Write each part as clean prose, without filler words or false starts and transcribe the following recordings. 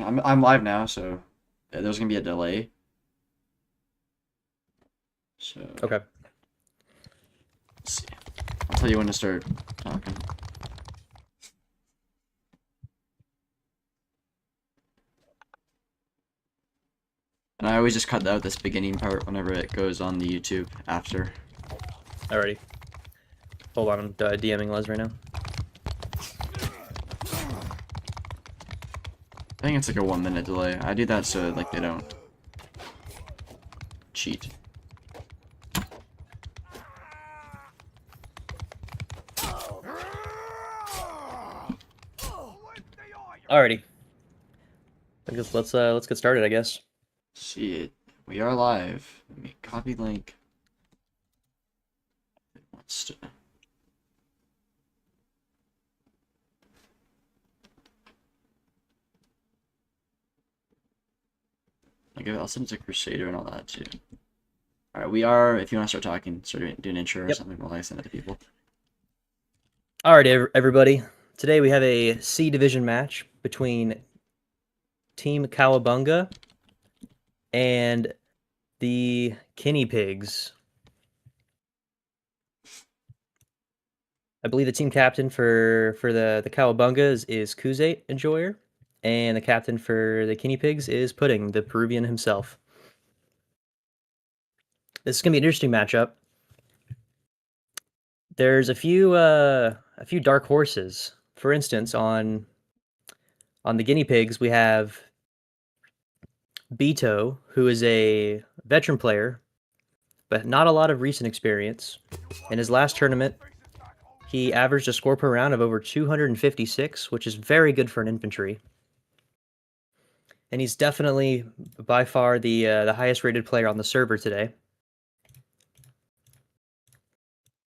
I'm live now, so there's gonna be a delay. So Okay. let's see. I'll tell you when to start talking. And I always just cut out this beginning part whenever it goes on the YouTube after. Alrighty. Hold on, I'm DMing Les right now. I think it's like a 1 minute delay. I do that so like they don't cheat. Alrighty. I guess let's get started, I guess. See it. We are live. Let me copy link. It wants to. I'll send it to Crusader and all that too. Alright, we are, if you want to start talking, do an intro or something while I send it to people. Alright, everybody. Today we have a C Division match between Team Kowabunga and the Guinea Pigs. I believe the team captain for the Cowabunga is Kuzate Enjoyer, and the captain for the Guinea Pigs is Pudding, the Peruvian himself. This is gonna be an interesting matchup. There's a few dark horses. For instance, on the Guinea Pigs, we have Beto, who is a veteran player, but not a lot of recent experience. In his last tournament, he averaged a score per round of over 256, which is very good for an infantry. And he's definitely by far the highest rated player on the server today.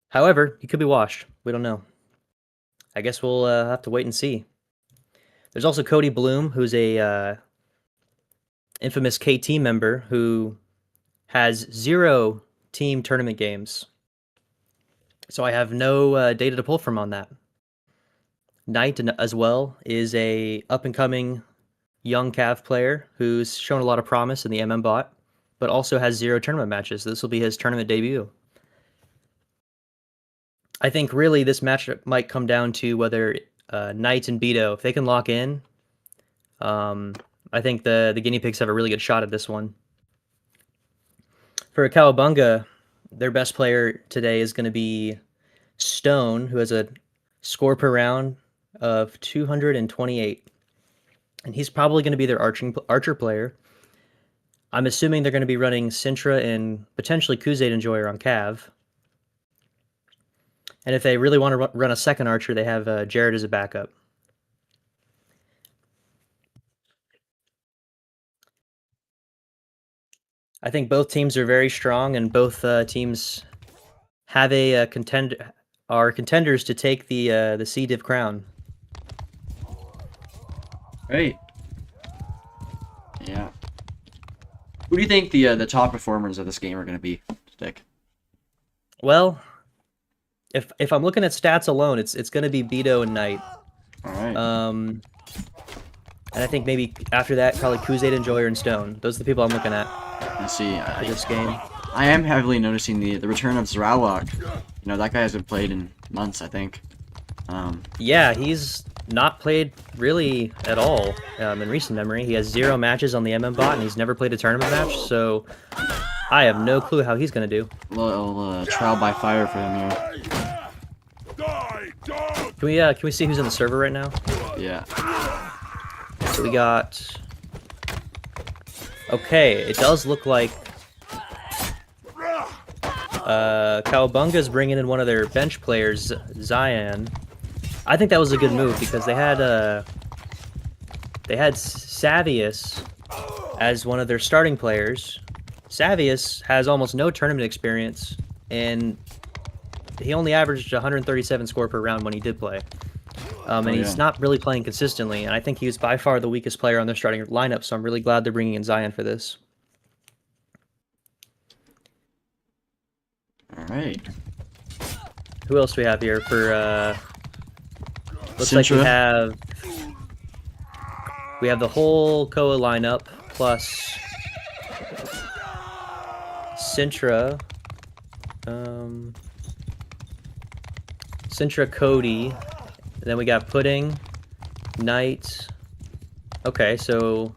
However, he could be washed. We don't know. I guess we'll have to wait and see. There's also Cody Bloom, who's a infamous KT member who has 0 team tournament games. So I have no data to pull from on that. Knight, as well, is a up-and-coming young Cav player who's shown a lot of promise in the MM bot, but also has 0 tournament matches. This will be his tournament debut. I think really this match might come down to whether Knight and Beto, if they can lock in, I think the Guinea Pigs have a really good shot at this one. For Cowabunga, their best player today is going to be Stone, who has a score per round of 228. And he's probably going to be their archer player. I'm assuming they're going to be running Sintra and potentially Kuzate Enjoyer on Cav. And if they really want to run a second archer, they have Jared as a backup. I think both teams are very strong, and both teams have a contenders to take the C Div crown. Right. Yeah. Who do you think the top performers of this game are going to be, Dick? Well, if I'm looking at stats alone, it's going to be Beto and Knight. All right. And I think maybe after that, probably Kuzate, Enjoyer, and Stone. Those are the people I'm looking at. Let's see. For this game. I am heavily noticing the return of Zralok. You know, that guy hasn't played in months, I think. Yeah, he's not played really at all in recent memory. He has 0 matches on the MM bot, and he's never played a tournament match, so I have no clue how he's going to do. A little trial by fire for him here. Can we see who's in the server right now? Yeah. So we got... Okay, it does look like Cowabunga's bringing in one of their bench players, Zion. I think that was a good move because they had Savius as one of their starting players. Savius has almost no tournament experience, and he only averaged 137 score per round when he did play. And he's not really playing consistently, and I think he was by far the weakest player on their starting lineup, so I'm really glad they're bringing in Zion for this. Alright. Who else do we have here for, looks Sintra. like we have... We have the whole Koa lineup plus Sintra, Sintra, Cody, and then we got Pudding, Knight. Okay, so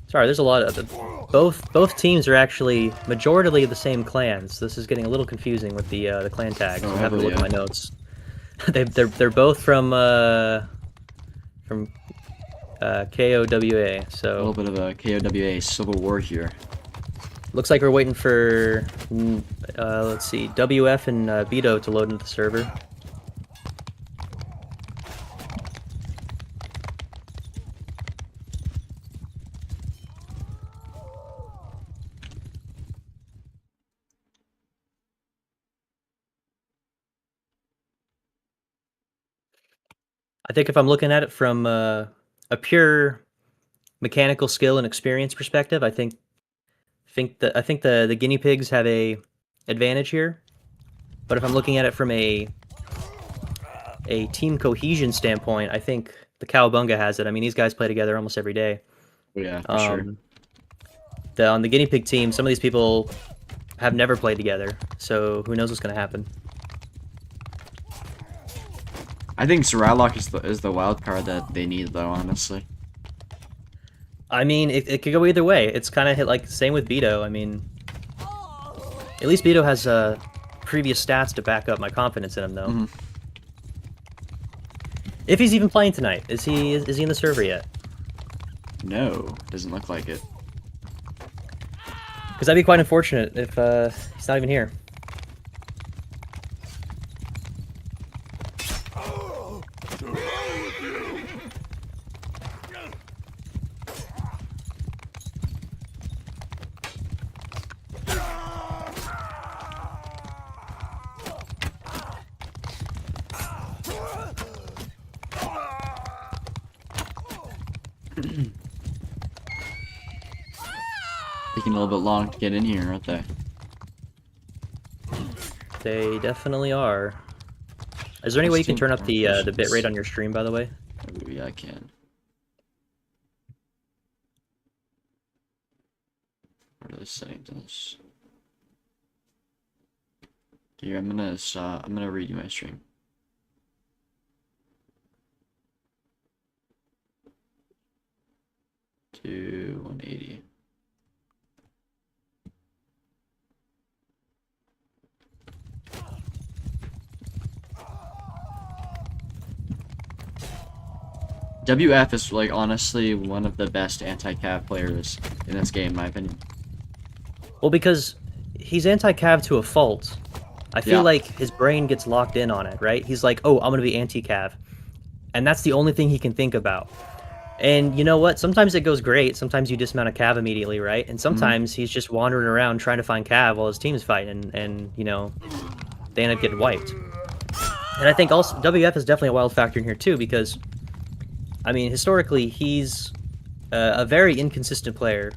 sorry, there's a lot of both teams are actually majority of the same clans. This is getting a little confusing with the clan tags. Oh, I have to look at yeah. my notes. they're both from KOWA. A So little bit of a KOWA civil war here. looks like we're waiting for let's see, WF and Beto to load into the server. I think if I'm looking at it from a pure mechanical skill and experience perspective, I think the guinea pigs have a advantage here. But if I'm looking at it from a team cohesion standpoint, I think the Cowabunga has it. I mean, these guys play together almost every day. Yeah, for sure. On the guinea pig team, some of these people have never played together, so who knows what's going to happen. I think Zeralok is the wild card that they need, though, honestly. I mean, it could go either way. It's kind of hit like same with Beto. I mean, at least Beto has previous stats to back up my confidence in him, though. Mm-hmm. If he's even playing tonight, is he in the server yet? No, doesn't look like it. Because that'd be quite unfortunate if he's not even here. Taking a little bit long to get in here, aren't they? They definitely are. Is there any way you can turn up the bitrate on your stream, by the way? Yeah, I can. What are the settings on this? Here, I'm gonna redo my stream. To 180. WF is, like, honestly one of the best anti-cav players in this game, in my opinion. Well, because he's anti-cav to a fault. I feel Yeah. like his brain gets locked in on it, right? He's like, oh, I'm going to be anti-cav. And that's the only thing he can think about. And you know what? Sometimes it goes great. Sometimes you dismount a cav immediately, right? And sometimes he's just wandering around trying to find cav while his team's fighting, and you know, they end up getting wiped. And I think also WF is definitely a wild factor in here too, because I mean, historically, he's a very inconsistent player.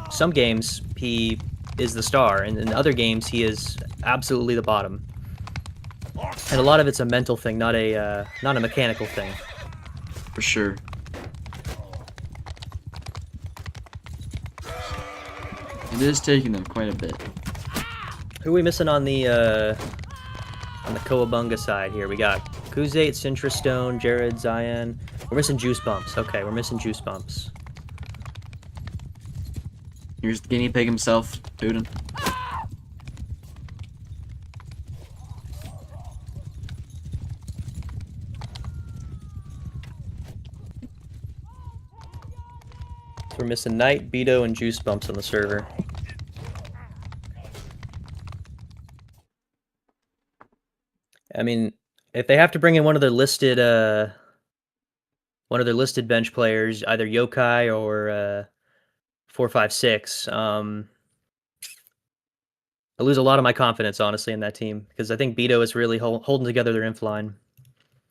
Some games he is the star, and in other games he is absolutely the bottom. And a lot of it's a mental thing, not a mechanical thing. For sure. It is taking them quite a bit. Who are we missing on the Kowabunga side here? We got Kuzate, Sintra Stone, Jared, Zion. We're missing Juice Bumps. Okay, we're missing Juice Bumps. Here's the guinea pig himself, Putin. So we're missing Knight, Beto, and Juice Bumps on the server. I mean, if they have to bring in one of their listed bench players, either Yokai or 456, I lose a lot of my confidence, honestly, in that team, because I think Beto is really holding together their inf line.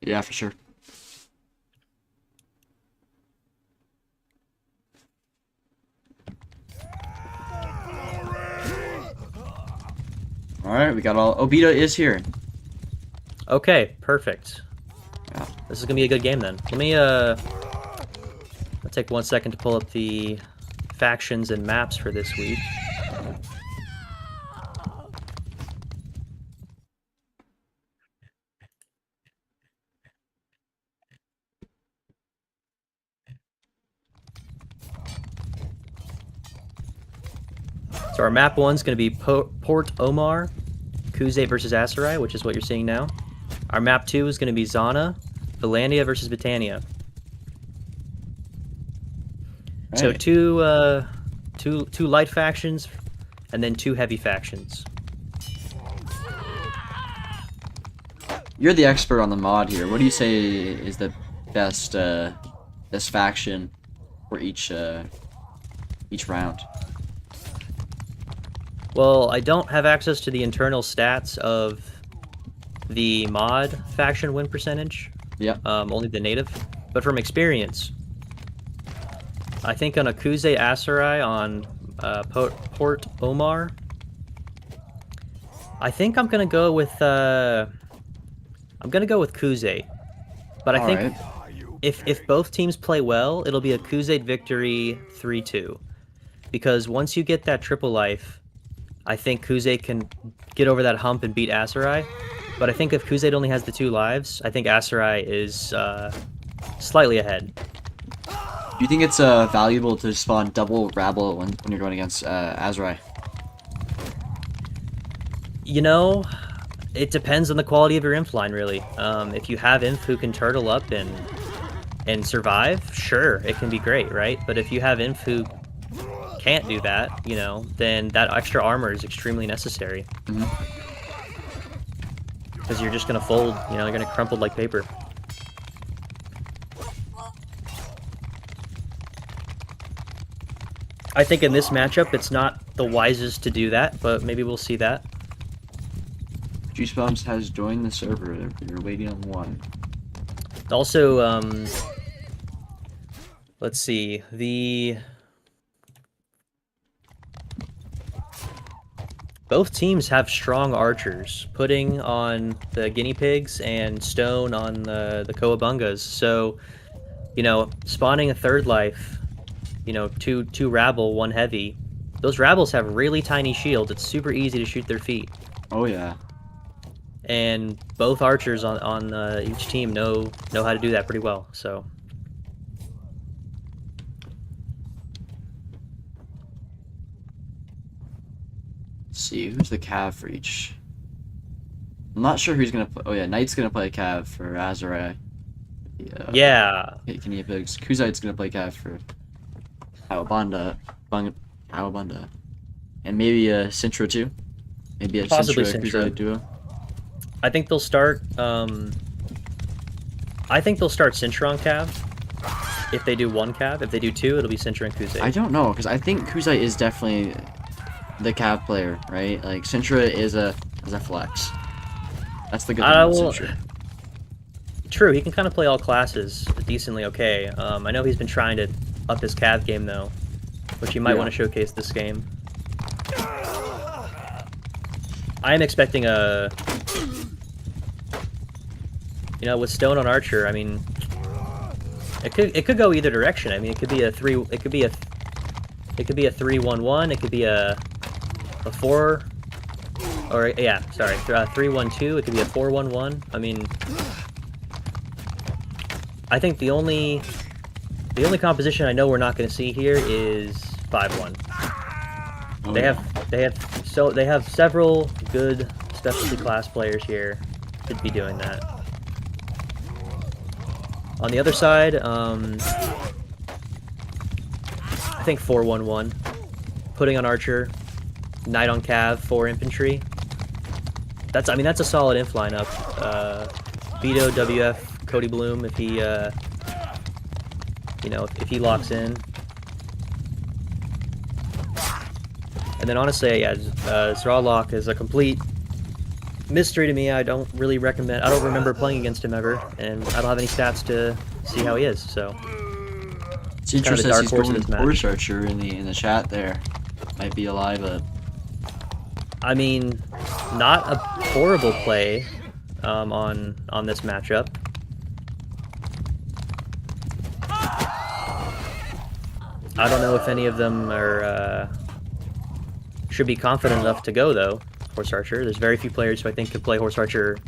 Yeah, for sure. Alright, we got all... Obito is here. Okay, perfect. Yeah. This is gonna be a good game then. Let me I'll take 1 second to pull up the factions and maps for this week. So our map 1's going to be Port Omar, Kuze versus Aserai, which is what you're seeing now. Our map 2 is going to be Zana, Valandia versus Britannia. Right. So two light factions, and then 2 heavy factions. You're the expert on the mod here. What do you say is the best best faction for each round? Well, I don't have access to the internal stats of the mod faction win percentage. Yeah. Only the native. But from experience, I think on a Kuze Aserai on Port Omar, I think I'm gonna go with Kuze. But I think if both teams play well, it'll be a Kuze victory 3-2. Because once you get that triple life, I think Kuze can get over that hump and beat Aserai. But I think if Kuze only has the 2 lives, I think Aserai is slightly ahead. Do you think it's valuable to spawn double rabble when you're going against Aserai? You know, it depends on the quality of your inf line, really. If you have inf who can turtle up and survive, sure, it can be great, right? But if you have inf who can't do that, you know, then that extra armor is extremely necessary. Because you're just gonna fold, you know, you're gonna crumple like paper. I think in this matchup, it's not the wisest to do that, but maybe we'll see that. Juicebums has joined the server. You're waiting on one. Also, let's see, both teams have strong archers, Pudding on the guinea pigs and Stone on the Kowabungas. So, you know, spawning a 3rd life, you know, two rabble, 1 heavy. Those rabbles have really tiny shields. It's super easy to shoot their feet. Oh yeah. And both archers on each team know how to do that pretty well. So. Let's see, who's the cav for each? I'm not sure who's gonna play. Oh yeah, Knight's gonna play cav for Aserai. Yeah. Cuinea pigs. Kuzite's gonna play cav for Kowabunga, and maybe Sintra too. Maybe a Possibly Sintra Kuzite duo. I think they'll start. I think they'll start Sintra on cav. If they do 1 cav, if they do 2, it'll be Sintra and Kuze. I don't know, because I think Kuzite is definitely the cav player, right? Like Sintra is a flex. That's the good thing with Sintra. True, he can kind of play all classes decently okay. I know he's been trying to up his cav game though, which he might want to showcase this game. I am expecting a, you know, with Stone on Archer. I mean, it could go either direction. I mean, it could be a 3-1-1. It could be a 4, or yeah, sorry, 3-1-2. It could be a 4-1-1. I mean, I think the only composition I know we're not going to see here is 5-1. Oh, they have several good specialty class players here should be doing that. On the other side, I think 4-1-1. Pudding on Archer, Knight on Cav, 4 infantry. That's a solid inf lineup. Vito, WF, Cody Bloom if he you know, if he locks in. And then honestly, yeah, Zralok is a complete mystery to me. I don't remember playing against him ever, and I don't have any stats to see how he is, so. Sintra says he's going Force Archer in the chat there. Might be alive. I mean, not a horrible play on this matchup. I don't know if any of them are should be confident enough to go though. Horse archer. There's very few players who I think could play horse archer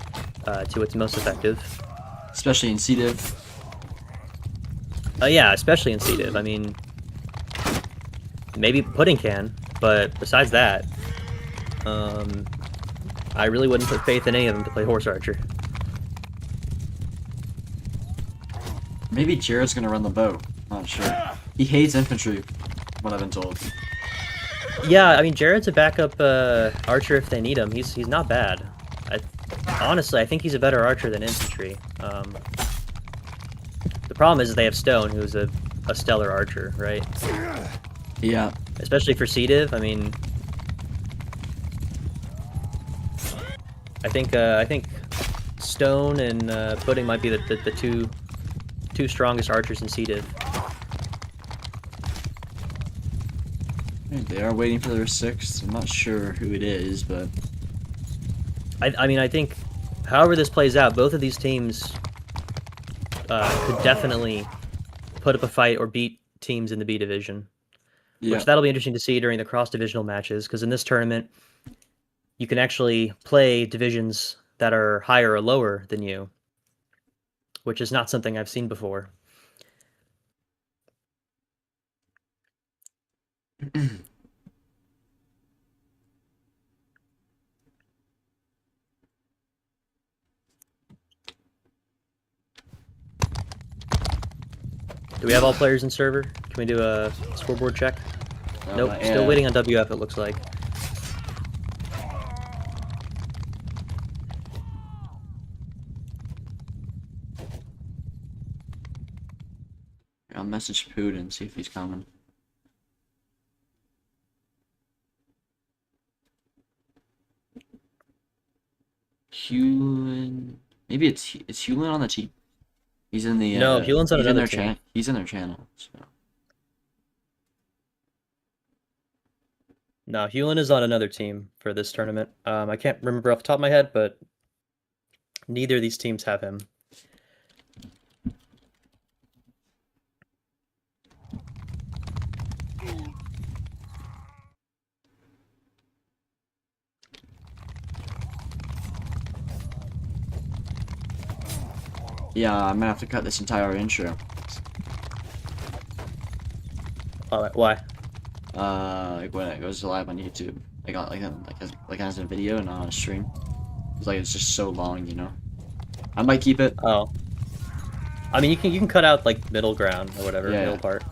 to its most effective. Especially in C-Div. Yeah, especially in C-Div. I mean, maybe Pudding can, but besides that, I really wouldn't put faith in any of them to play horse archer. Maybe Jared's gonna run the bow. Not sure. He hates infantry, what I've been told. Yeah, I mean Jared's a backup archer if they need him. He's not bad. Honestly, I think he's a better archer than infantry. The problem is they have Stone, who's a stellar archer, right? Yeah. Especially for C-Div. I mean, I think Stone and Pudding might be the two strongest archers in C-Div. They are waiting for their 6th. I'm not sure who it is, but I mean, I think, however this plays out, both of these teams could definitely put up a fight or beat teams in the B division. yeah. Which that'll be interesting to see during the cross-divisional matches, because in this tournament, you can actually play divisions that are higher or lower than you, which is not something I've seen before. Do we have all players in server? Can we do a scoreboard check? Nope, still waiting on WF, it looks like. I'll message Putin and see if he's coming. Hewlin. Maybe it's Hewlin on the team. He's in the No, Hewlin's on another team. He's in their channel. So. No, Hewlin is on another team for this tournament. I can't remember off the top of my head, but neither of these teams have him. Yeah, I'm gonna have to cut this entire intro. Why? Like when it goes live on YouTube, like as a video and not on a stream. It's like it's just so long, you know. I might keep it. Oh, I mean you can cut out like middle ground or whatever, Yeah, middle yeah. part.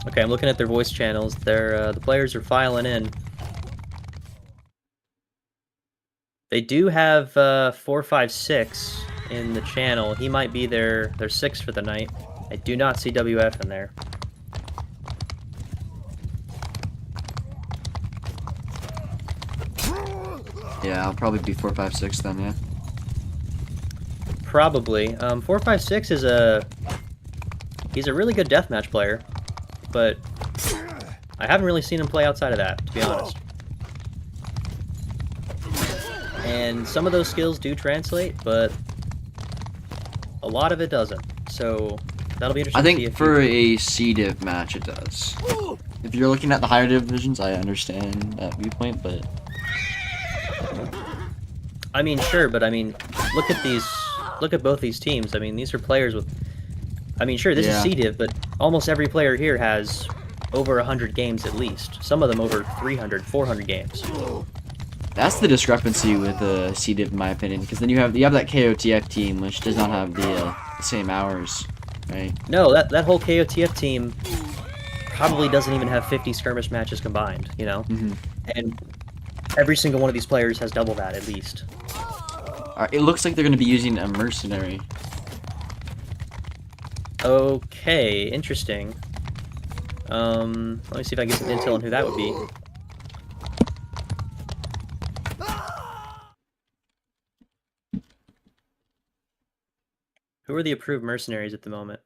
Okay, I'm looking at their voice channels. The players are filing in. They do have 456 in the channel. He might be their 6th for the night. I do not see WF in there. Yeah, I'll probably be 4, 5, 6 then. Yeah. Probably. 456 is he's a really good deathmatch player, but I haven't really seen him play outside of that, to be honest. And some of those skills do translate, but a lot of it doesn't. So that'll be interesting I to see think if for a C-Div match it does. If you're looking at the higher divisions, I understand that viewpoint, but I mean, sure, but I mean, look at both these teams. I mean, these are players with, I mean, sure, this is C-Div, but almost every player here has over 100 games at least. Some of them over 300, 400 games. that's the discrepancy with the C-Div in my opinion, because then you have that KOTF team which does not have the same hours, right? No, that whole KOTF team probably doesn't even have 50 skirmish matches combined, you know? Mm-hmm. And every single one of these players has double that at least. It looks like they're going to be using a mercenary. Okay, interesting. Let me see if I get some intel on who that would be. Who are the approved mercenaries at the moment?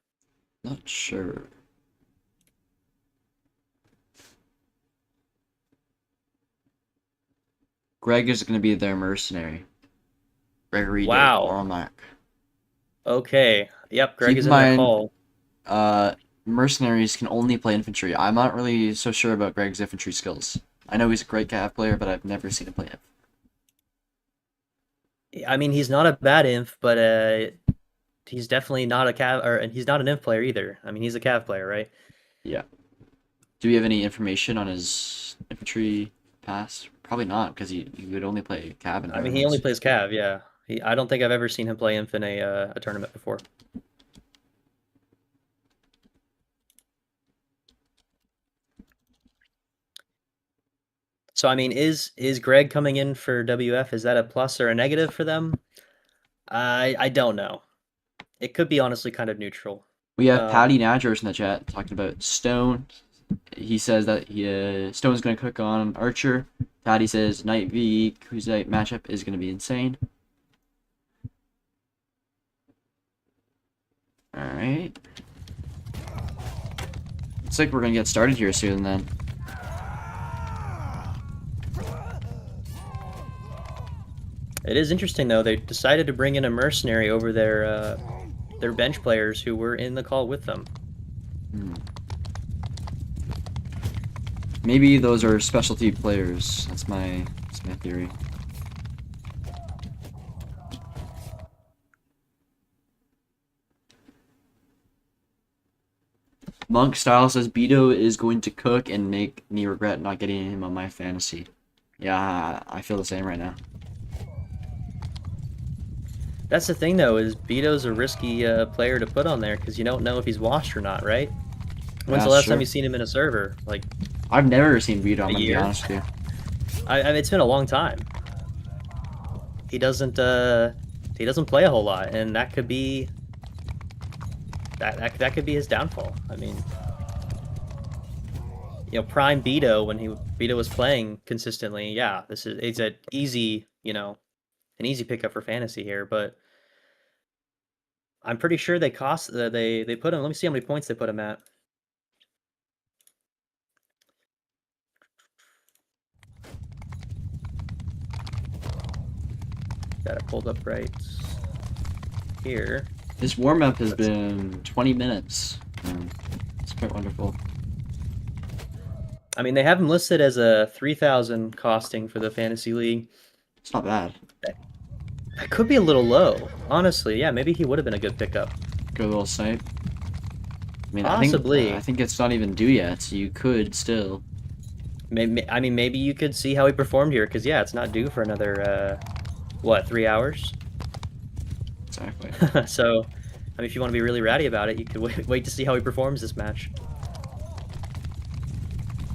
Not sure. Greg is going to be their mercenary. Gregory Wow. Ormac. Okay. Yep, Greg Keep is in in the mind, call. uh, mercenaries can only play infantry. I'm not really so sure about Greg's infantry skills. I know he's a great cav player, but I've never seen him play it. I mean, he's not a bad inf, but he's definitely not a cav, or and he's not an inf player either. I mean, he's a cav player, right? Yeah. Do we have any information on his infantry past? Probably not, because he would only play cav I mean, he only environments. plays cav, yeah. I don't think I've ever seen him play inf in a tournament before. So I mean, is Greg coming in for WF? Is that a plus or a negative for them? I don't know. It could be honestly kind of neutral. We have Patty Um, Nadgers in the chat talking about Stone. He says that Stone's going to cook on Archer. Patty says Knight v Kuzite matchup is going to be insane. Alright. Looks like we're going to get started here soon then. it is interesting though. They decided to bring in a mercenary over their bench players who were in the call with them. Maybe those are specialty players. That's my theory. Monk Style says Beto is going to cook and make me regret not getting him on my fantasy. Yeah, I feel the same right now. That's the thing though, is Beto's a risky player to put on there because you don't know if he's washed or not, right? When's the That's last time true. you've seen him in a server? Like I've never seen Beto, I'm a going to be year? honest with you. I mean, it's been a long time. He doesn't play a whole lot, and that could be that could be his downfall. I mean, you know, prime Beto when Beto was playing consistently. Yeah, it's an easy, an easy pickup for fantasy here, but I'm pretty sure they put him. Let me see how many points they put him at. Got it pulled up right here. This warm-up has been 20 minutes. It's quite wonderful. I mean, they have him listed as a 3,000 costing for the fantasy league. It's not bad. That could be a little low, honestly. Yeah, maybe he would have been a good pickup. Good little snipe. I mean, Possibly. I think it's not even due yet, so you could still. I mean, maybe you could see how he performed here, because yeah, it's not due for another what, 3 hours? Exactly. So, I mean, if you want to be really ratty about it, you could wait to see how he performs this match.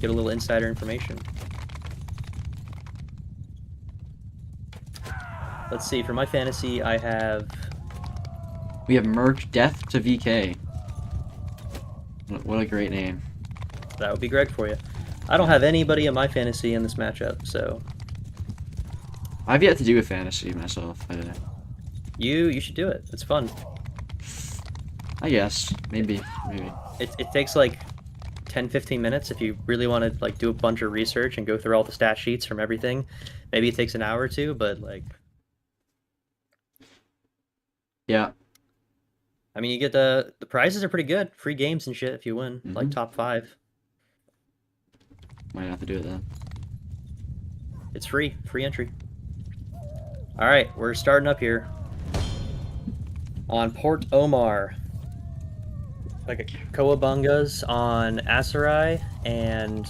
Get a little insider information. Let's see, for my fantasy, I have... We have Merc Death to VK. What a great name. That would be Greg for you. I don't have anybody in my fantasy in this matchup, so... I've yet to do a fantasy myself. You should do it. It's fun. I guess. Maybe. It takes like 10-15 minutes if you really want to like do a bunch of research and go through all the stat sheets from everything. Maybe it takes an hour or two, but like... Yeah. I mean, you get the prizes are pretty good. Free games and shit if you win. Mm-hmm. Like top 5. Might have to do it then. It's free entry. All right, we're starting up here on Port Omar. Like a Kowabungas on Asarai, and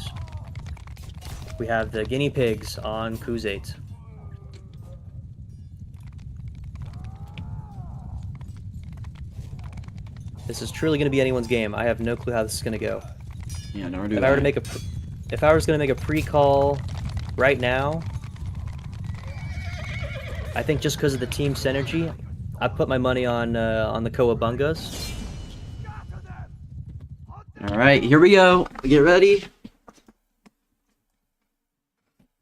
we have the guinea pigs on Kuzate. This is truly going to be anyone's game. I have no clue how this is going to go. Yeah, nor do If I were to make if I was going to make a pre-call right now, I think just because of the team synergy, I put my money on the Kowabungas. All right, here we go. Get ready.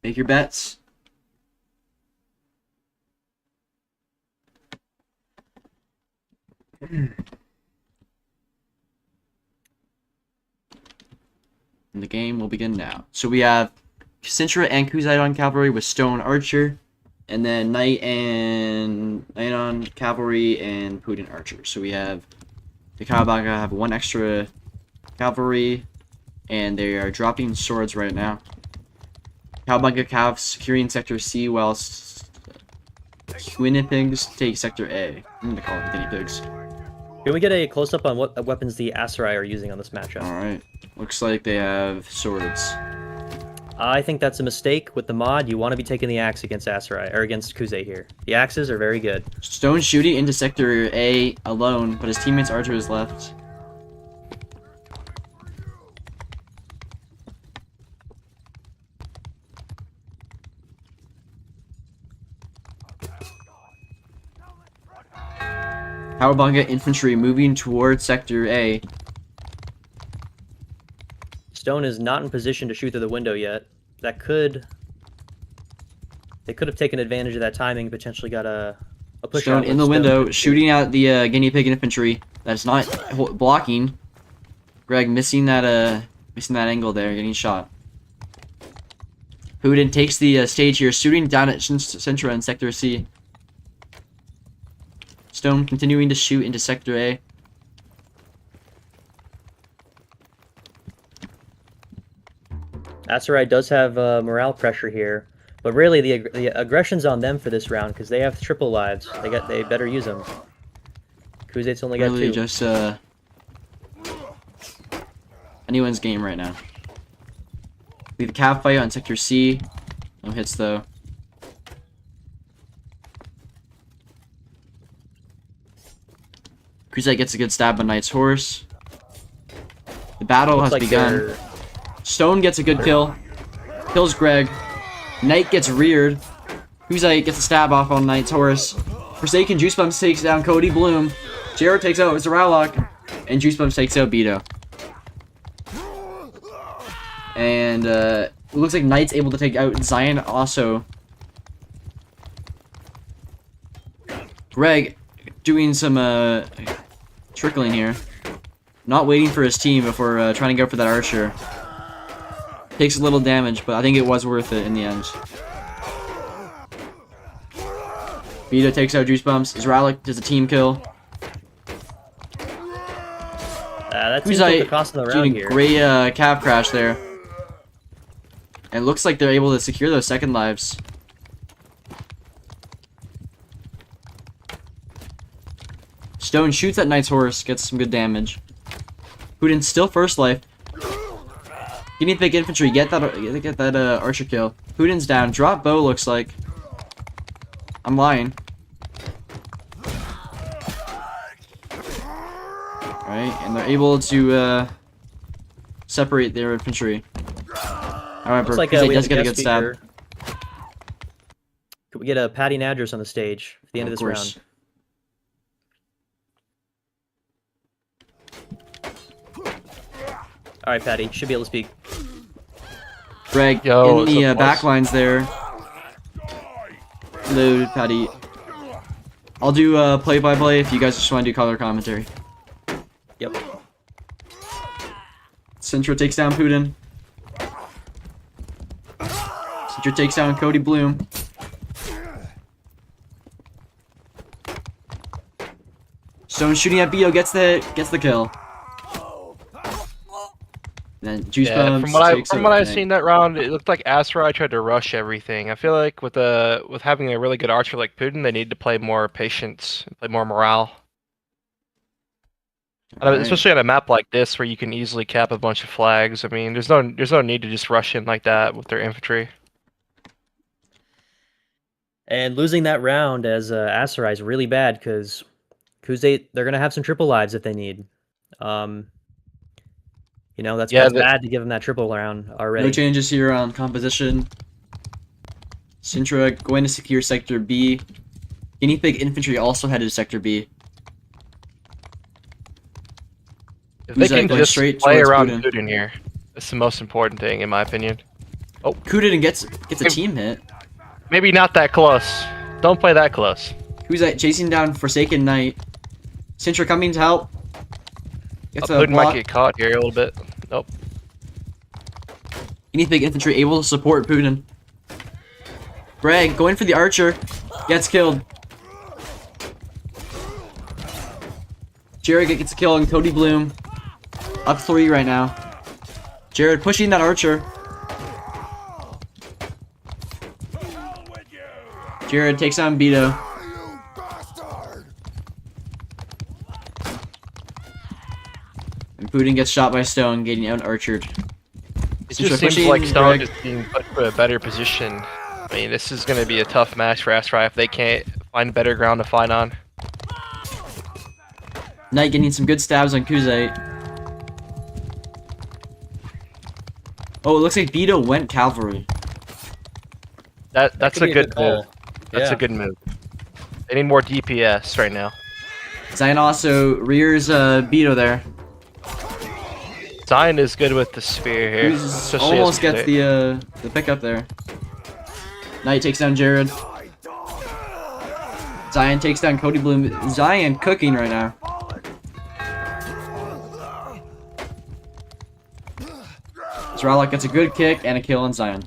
Make your bets. And the game will begin now. So we have Sintra and Kuzite on cavalry with Stone Archer, and then Knight on down cavalry and Putin archer. So we have the Kowabunga have 1 extra cavalry, and they are dropping swords right now. Kowabunga Cav securing sector C whilst Cuinea pigs take sector A. I'm gonna call them guinea pigs. Can we get a close-up on what weapons the Aserai are using on this matchup? Alright. Looks like they have swords. I think that's a mistake. With the mod, you want to be taking the axe against Aserai, or against Kuze here. The axes are very good. Stone shooting into sector A alone, but his teammate's archer is left. Kowabunga infantry moving towards sector A. Stone is not in position to shoot through the window yet. They could have taken advantage of that timing, and potentially got a push Stone out in the window, shooting at the guinea pig infantry. That's not blocking. Greg missing that angle there, getting shot. Putin takes the stage here, shooting down at Sintra in sector C. Stone continuing to shoot into sector A. Aserai does have morale pressure here, but really the aggression's on them for this round because they have triple lives. They better use them. Kuze's only got Really 2. just anyone's game right now. We have a cav fight on sector C. No hits though. Kuze gets a good stab on Knight's horse. The battle has begun. Stone gets a good kill. Kills Greg. Knight gets reared. Kuze gets a stab off on Knight's horse. Forsaken Juicebumps takes down Cody Bloom. Jared takes out Zaralok. And Juicebumps takes out Beto. And it looks like Knight's able to take out Zion also. Greg doing some trickling here. Not waiting for his team before trying to go for that archer. Takes a little damage, but I think it was worth it in the end. Beto takes out Juicebumps. Zaralok does a team kill. That seems like the cost of the round here. Great cav crash there. And it looks like they're able to secure those second lives. Stone shoots at Knight's horse, gets some good damage. Putin's still first life. Guinea pig infantry, get that archer kill. Putin's down. Drop bow looks like. I'm lying. Alright, and they're able to separate their infantry. However, like he we does have get a guest good stab. speaker. Could we get a Patty Nadgers on the stage at the end of this round? Alright, Patty, should be able to speak. Greg, Yo, in the backlines there. Hello, Patty. I'll do play-by-play if you guys just want to do color commentary. Yep. Sintra takes down Putin. Sintra takes down Cody Bloom. Stone shooting at Beto gets the kill. Then Juicebumps from what I've seen that round, it looked like Aserai tried to rush everything. I feel like with having a really good archer like Putin, they need to play more patience, play more morale. Right. Especially on a map like this where you can easily cap a bunch of flags. I mean, there's no need to just rush in like that with their infantry. And losing that round as Aserai is really bad because Kuze, they're gonna have some triple lives if they need. You know, that's bad to give them that triple round already. No changes here on composition. Sintra going to secure sector B. Guinea pig infantry also headed to sector B. If they can just play around Putin here, that's the most important thing, in my opinion. Oh, Putin gets a team hit. Maybe not that close. Don't play that close. Who's that? Chasing down Forsaken Knight. Sintra coming to help. Gets a Putin block. might get caught here a little bit. Nope. Guinea pig infantry able to support Putin. Greg going for the archer. Gets killed. Jared gets a kill on Cody Bloom. Up 3 right now. Jared pushing that archer. Jared takes on Beto. And Putin gets shot by Stone, getting out archered. It Since just we're seems like pushing Stone Greg- is being put to a better position. I mean, this is going to be a tough match for Astrai if they can't find better ground to fight on. Knight getting some good stabs on Kuzite. Oh, it looks like Beto went cavalry. That's could a be good call. move. That's Yeah. a good move. They need more DPS right now. Zion also rears Beto there. Zion is good with the spear here. Who's especially almost as gets the pickup there. Knight takes down Jared. Zion takes down Cody Bloom. Zion cooking right now. Zralok gets a good kick and a kill on Zion.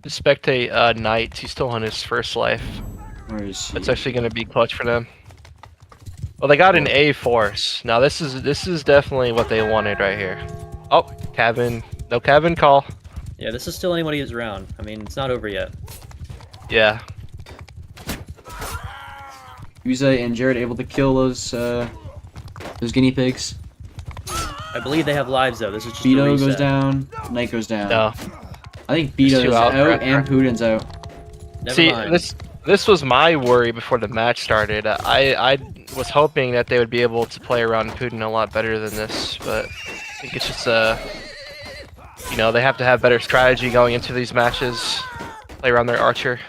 spectate Knight. He's still on his first life. Where is he? That's actually going to be clutch for them. Well, they got an A force. Now this is definitely what they wanted right here. Oh, cabin. No cabin call. Yeah, this is still anybody who's around. I mean, it's not over yet. Yeah. Uza and Jared able to kill those guinea pigs. I believe they have lives though. This is just a Beto reset. goes down. Knight goes down. No. I think There's Beto's two out, out. and Putin's out. Never See, mind. this was my worry before the match started. I was hoping that they would be able to play around Putin a lot better than this, but I think it's just you know, they have to have better strategy going into these matches. Play around their archer.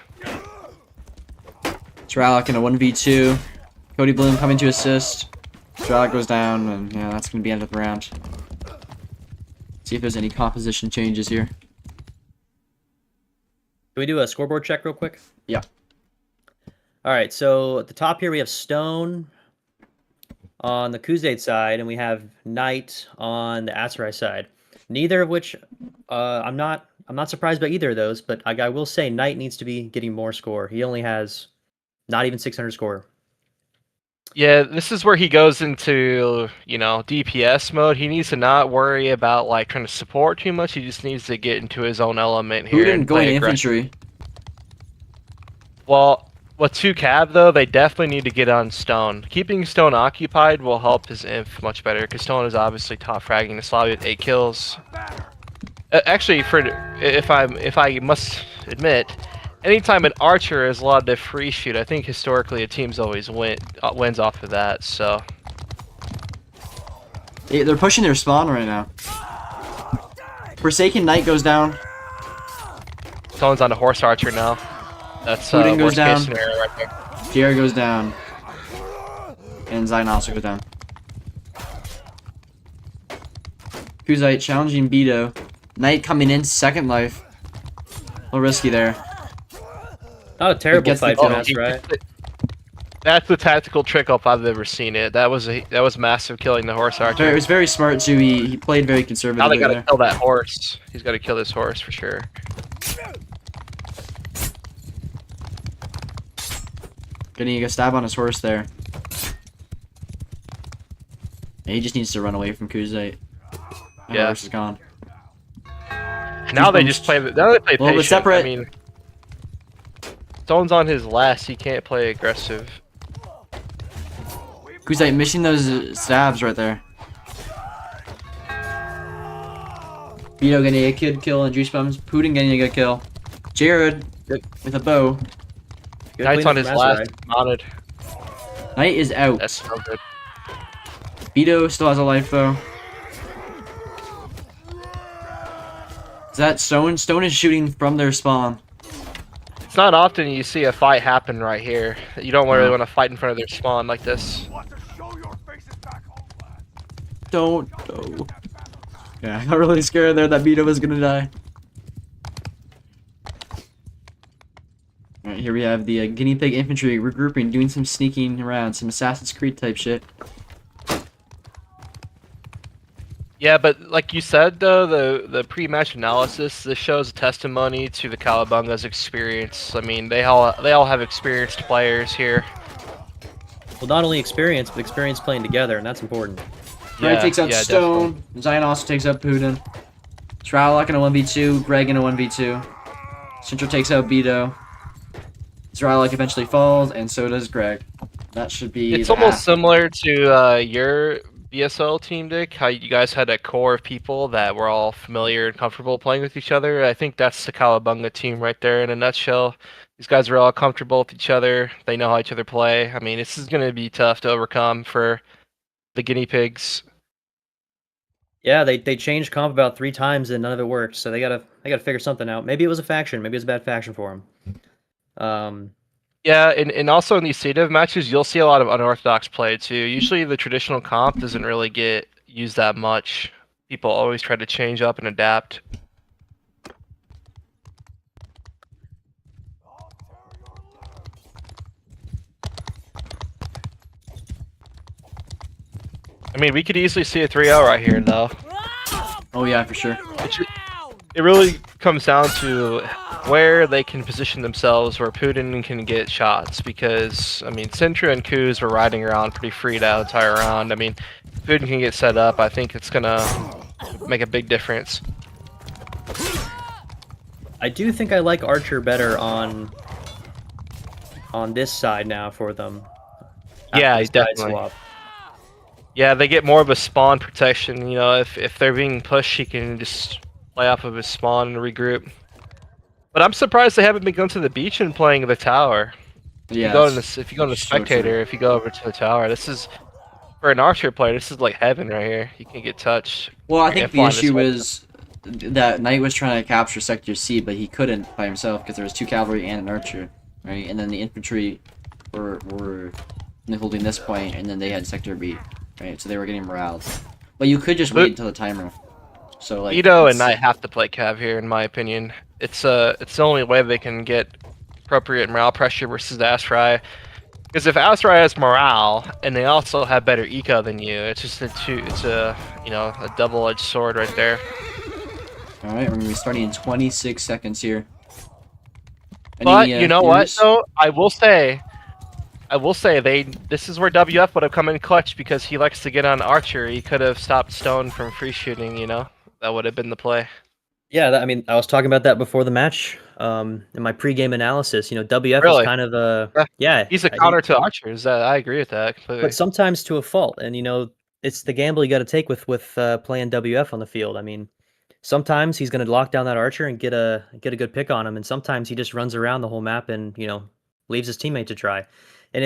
Zralok in a 1v2. Cody Bloom coming to assist. Zralok goes down, and yeah, that's going to be end of the round. See if there's any composition changes here. Can we do a scoreboard check real quick? Yeah. All right, so at the top here we have Stone on the Kuzate side, and we have Knight on the Aserai side. Neither of which I'm not surprised by either of those, but I will say Knight needs to be getting more score. He only has not even 600 score. Yeah, this is where he goes into, you know, DPS mode. He needs to not worry about like trying to support too much. He just needs to get into his own element here. Putin and going play aggressive. infantry. Well, with 2 cab though, they definitely need to get on Stone. Keeping Stone occupied will help his inf much better because Stone is obviously top fragging this lobby with 8 kills. Actually, if I must admit, anytime an archer is allowed to free shoot, I think historically a team's always wins off of that. So They're pushing their spawn right now. Forsaken Knight goes down. Stone's on a horse archer now. That's Putin goes worst down. case scenario right there. Jared goes down. And Zion also goes down. Kuzite challenging Beto. Knight coming in, second life. A little risky there. Not a terrible gets the fight kill. from Aserai. That's the tactical trick up I've ever seen it. That was massive killing the horse It archer. was very smart too. He played very Now they conservatively gotta there. kill that horse. He's gotta kill this horse for sure. Getting a stab on his horse there. And he just needs to run away from Kuzite. And Yeah. the horse is gone. Now they just play. Now they play little bit patient. separate. I mean, Stone's on his last. He can't play aggressive. Kuzite missing those stabs right there. Beto getting a good kill on Juice Bums. Putin getting a good kill. Jared with a bow. Good Knight's cleanup on his from last Aserai. mounted. Knight is out. That's so good. Beto still has a life though. Is that Stone? Stone is shooting from their spawn. It's not often you see a fight happen right here. You don't really want to fight in front of their spawn like this. Don't. Oh. Yeah, I got really scared there that Beto was gonna die. Alright, here we have the guinea pig infantry regrouping, doing some sneaking around, some Assassin's Creed type shit. Yeah, but like you said though, the pre-match analysis, this shows a testimony to the Kowabunga's experience. I mean, they all have experienced players here. Well, not only experience, but experience playing together, and that's important. Greg takes out definitely. Stone. Zion also takes out Putin. Zralok in a 1v2. Greg in a 1v2. Central takes out Beto. Zralok eventually falls, and so does Greg. That should be. It's the almost half. similar to your BSL team, Dick. How you guys had a core of people that were all familiar and comfortable playing with each other. I think that's the Kowabunga team right there in a nutshell. These guys are all comfortable with each other. They know how each other play. I mean, this is going to be tough to overcome for the guinea pigs. Yeah, they changed comp about 3 times and none of it worked. So they gotta figure something out. Maybe it was a faction. Maybe it was a bad faction for them. Yeah, and also in these CDIV matches, you'll see a lot of unorthodox play too. Usually the traditional comp doesn't really get used that much. People always try to change up and adapt. I mean, we could easily see a 3-0 right here, though. Oh yeah, for sure. It really comes down to where they can position themselves, where Putin can get shots. Because, I mean, Sintra and Kuz were riding around pretty free that entire round. I mean, if Putin can get set up, I think it's going to make a big difference. I do think I like Archer better on this side now for them. Yeah, After this side definitely. swap. Yeah, they get more of a spawn protection. You know, if they're being pushed, he can just play off of his spawn and regroup. But I'm surprised they haven't been going to the beach and playing the tower. Yeah. If you go into so spectator, true. if you go over to the tower, this is for an archer player. This is like heaven right here. You can get touched. Well, I You think can't the fly this issue way. is that Knight was trying to capture Sector C, but he couldn't by himself because there was 2 cavalry and an archer, right? And then the infantry were holding this point, and then they had Sector B, right? So they were getting morale. But you could just wait until the timer. So like. Ito and it's- Knight have to play Cav here, in my opinion. It's the only way they can get appropriate morale pressure versus Astrai. Because if Astrai has morale and they also have better eco than you, it's just a double-edged sword right there. All right, we're gonna be starting in 26 seconds here. But Any, you know what? theories? Though I will say this is where WF would have come in clutch because he likes to get on Archer. He could have stopped Stone from free shooting. You know, that would have been the play. Yeah, I mean, I was talking about that before the match. In my pregame analysis, WF Really? is kind of a He's a counter to Archers. I agree with that completely. but sometimes to a fault, and it's the gamble you got to take with playing WF on the field. I mean, sometimes he's going to lock down that archer and get a good pick on him, and sometimes he just runs around the whole map and leaves his teammate to try. And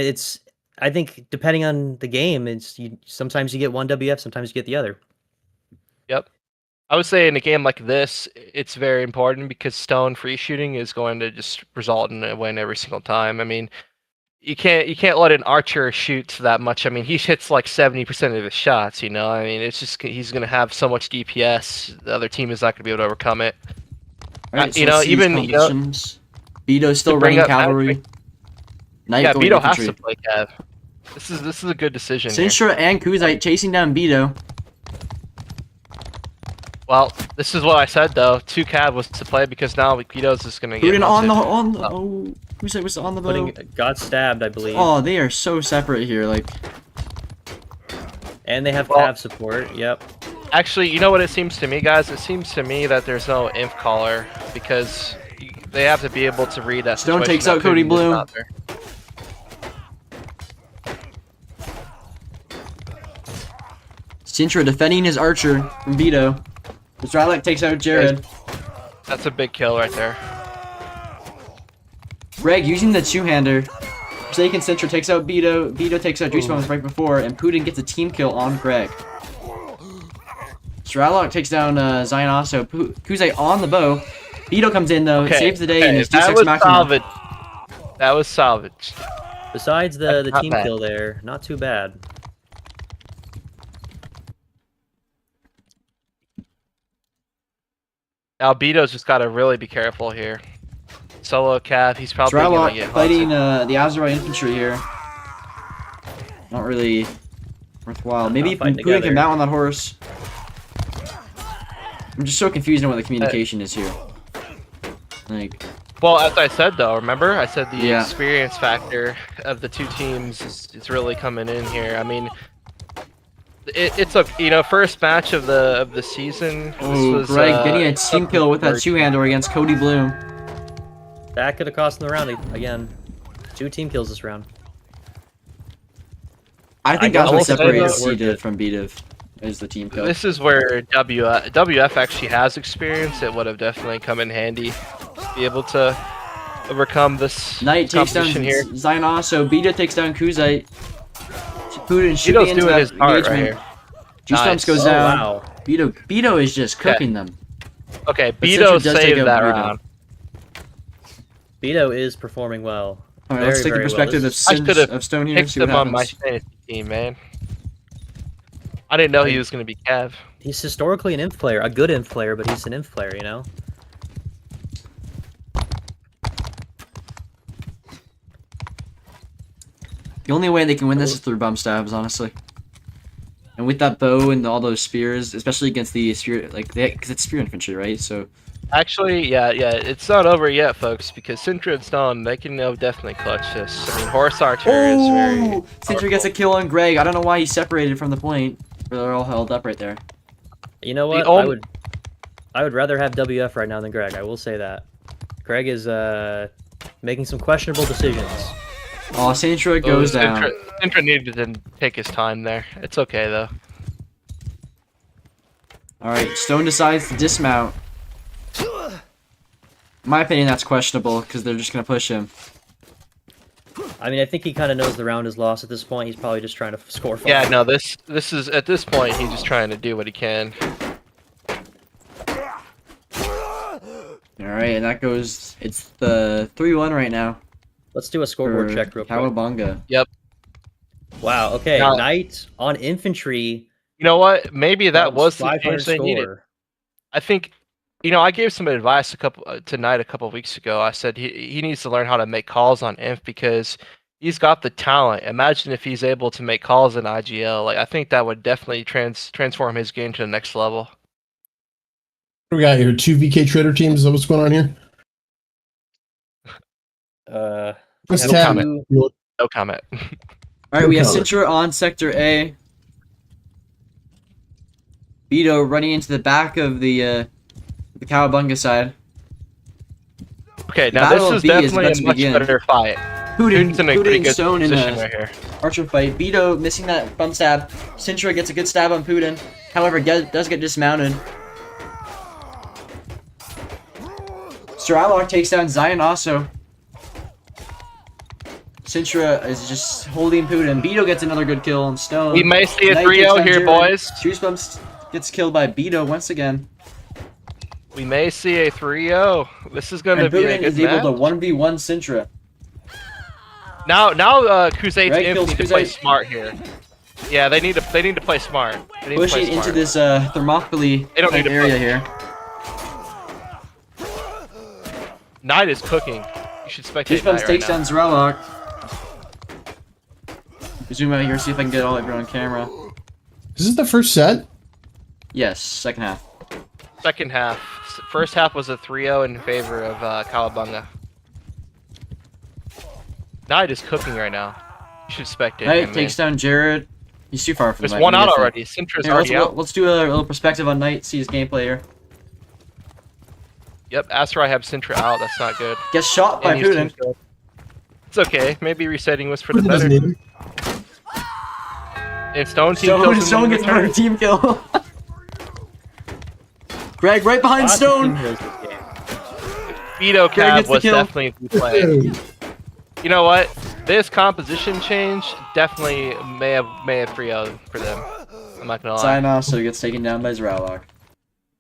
I think depending on the game, sometimes you get one WF, sometimes you get the other. Yep. I would say in a game like this, it's very important because Stone free shooting is going to just result in a win every single time. I mean, you can't let an archer shoot that much. I mean, he hits like 70% of his shots. I mean, it's just he's going to have so much DPS. The other team is not going to be able to overcome it. All right, so you know, let's see even these compositions. Vito's still bring running up cavalry. Knight Yeah, going Beto has infantry. to play Cav. This is a good decision here. Sinstra and Kuzite chasing down Beto. Well, this is what I said though. 2 Cav was to play because now Beto's just going to get Putin on hunted. the oh, Kuzite was on the bow. Got stabbed, I believe. Oh, they are so separate here. Like, And they have Well- Cav support. Yep. Actually, you know what it seems to me, guys? It seems to me that there's no inf caller because they have to be able to read that. Stone situation takes that out Cody Putin is Blue. not there. Sintra defending his archer from Beto. Zralek takes out Jared. That's a big kill right there. Greg using the two-hander. Forsaken Sintra takes out Beto. Beto takes out Juice Bombs right before, and Putin gets a team kill on Greg. Zralok takes down Zion also. Kuzite on the bow. Beto comes in though, saves the day, and his that D6 was maximum. salvaged. That was salvaged. Besides the Not team bad. kill there, not too bad. Now Beto's just got to really be careful here. Solo Cav, he's probably going to Zralok get fighting haunted. the Azerite infantry here. Not really worthwhile. Maybe Not fighting Putin can together. mount on that horse. I'm just so confused on what the communication is here. Like, Well, as I said though, remember I said the Yeah. experience factor of the two teams is really coming in here. I mean, it's a first match of the season. oh, Greg getting a team kill with that two-hander against Cody Bloom. That could have cost him the round again. 2 team kills this round. I think I that's will what say separated though- C-Div from B-Div, is the team kill. This is where WF actually has experience. It would have definitely come in handy to be able to overcome this Knight takes down competition here. Zion, so Beta takes down Kuzite. Putin shooting Beto's into doing that his part right engagement. here. G-Stumps goes Oh, down. wow. Beto is just cooking them. Okay, But Beto Citrus does take saved out that Beto. round. Beto is performing well. All right, let's take the very well. perspective This I is- should have of Stone here. picked See what him on my happens. fantasy team, man. I didn't know he was going to be Cav. He's historically an inf player, a good inf player, but he's an inf player, you know? The only way they can win this is through bump stabs, honestly. And with that bow and all those spears, especially against the spear, like, because it's spear infantry, right? So Actually, yeah, it's not over yet, folks, because Sintra and Stone, they can definitely clutch this. I mean, Horse Archer is very... Sintra gets a kill on Greg. I don't know why he separated from the point. They're all held up right there. You know what? I would rather have WF right now than Greg. I will say that. Greg is making some questionable decisions. Oh, Sintra goes down. Sintra needed to take his time there. It's okay, though. Alright, Stone decides to dismount. In my opinion, that's questionable, because they're just going to push him. I mean, I think he kind of knows the round is lost at this point. He's probably just trying to score far. Yeah, no, this is, at this point, he's just trying to do what he can. Alright, and that goes... It's the 3-1 right now. Let's do a scoreboard for check real quick. Kowabunga. Yep. Wow, okay. Now- Knight on infantry. You know what? Maybe that was the 500 change they needed. score. I think, I gave some advice tonight a couple weeks ago. I said he needs to learn how to make calls on Inf because he's got the talent. Imagine if he's able to make calls in IGL. Like I think that would definitely transform his game to the next level. What we got here? 2 VK Trader teams. Is that what's going on here? Let's have tab. two- No comment. Alright, we have Color. Sintra on Sector A. Beto running into the back of the Kowabunga side. Okay, now Battle this of is B is definitely about a to much begin. better fight. Putin Putin's in a pretty good Stone in position a right here. archer fight. Beto missing that bump stab. Sintra gets a good stab on Putin. However, does get dismounted. Stralok takes down Zion also. Sintra is just holding Putin. Beto gets another good kill on Stone. We may see a Knight 3-0 takes down here, Jared. boys. Juice Bumps gets killed by Beto once again. We may see a 3-0. This is going to And be a Putin good is match. able to 1v1 Sintra. Now, Crusade's Right, Inf kills need to play Crusade. smart here. Yeah, they need to play smart. They need to Pushing play into smart. this Thermopylae They don't need type to area push. here. Knight is cooking. You should spectate Juice Knight Bumps right takes now. down Zrelok. Zoom out here, see if I can get all of you on camera. Is this the first set? Yes, second half. Second half. First half was a 3-0 in favor of Kowabunga. Knight is cooking right now. You should spectate Knight him, takes man. down Jared. He's too far from There's Knight. one What do out you think? already. Sintra's Here, already out. let's do a little perspective on Knight, see his gameplay here. Yep, after I have Sintra out, that's not good. Gets shot by And he's Putin. too good. It's okay. Maybe resetting was for the Who doesn't better. need him? If Stone team kills him Stone in gets return- another team kill. Greg right behind Lots of Stone. team kills this game. Veto Greg Cav gets the was kill. definitely the play. You know what? This composition change definitely may have 3-0 for them. I'm not gonna lie. Zion also gets taken down by Zralok.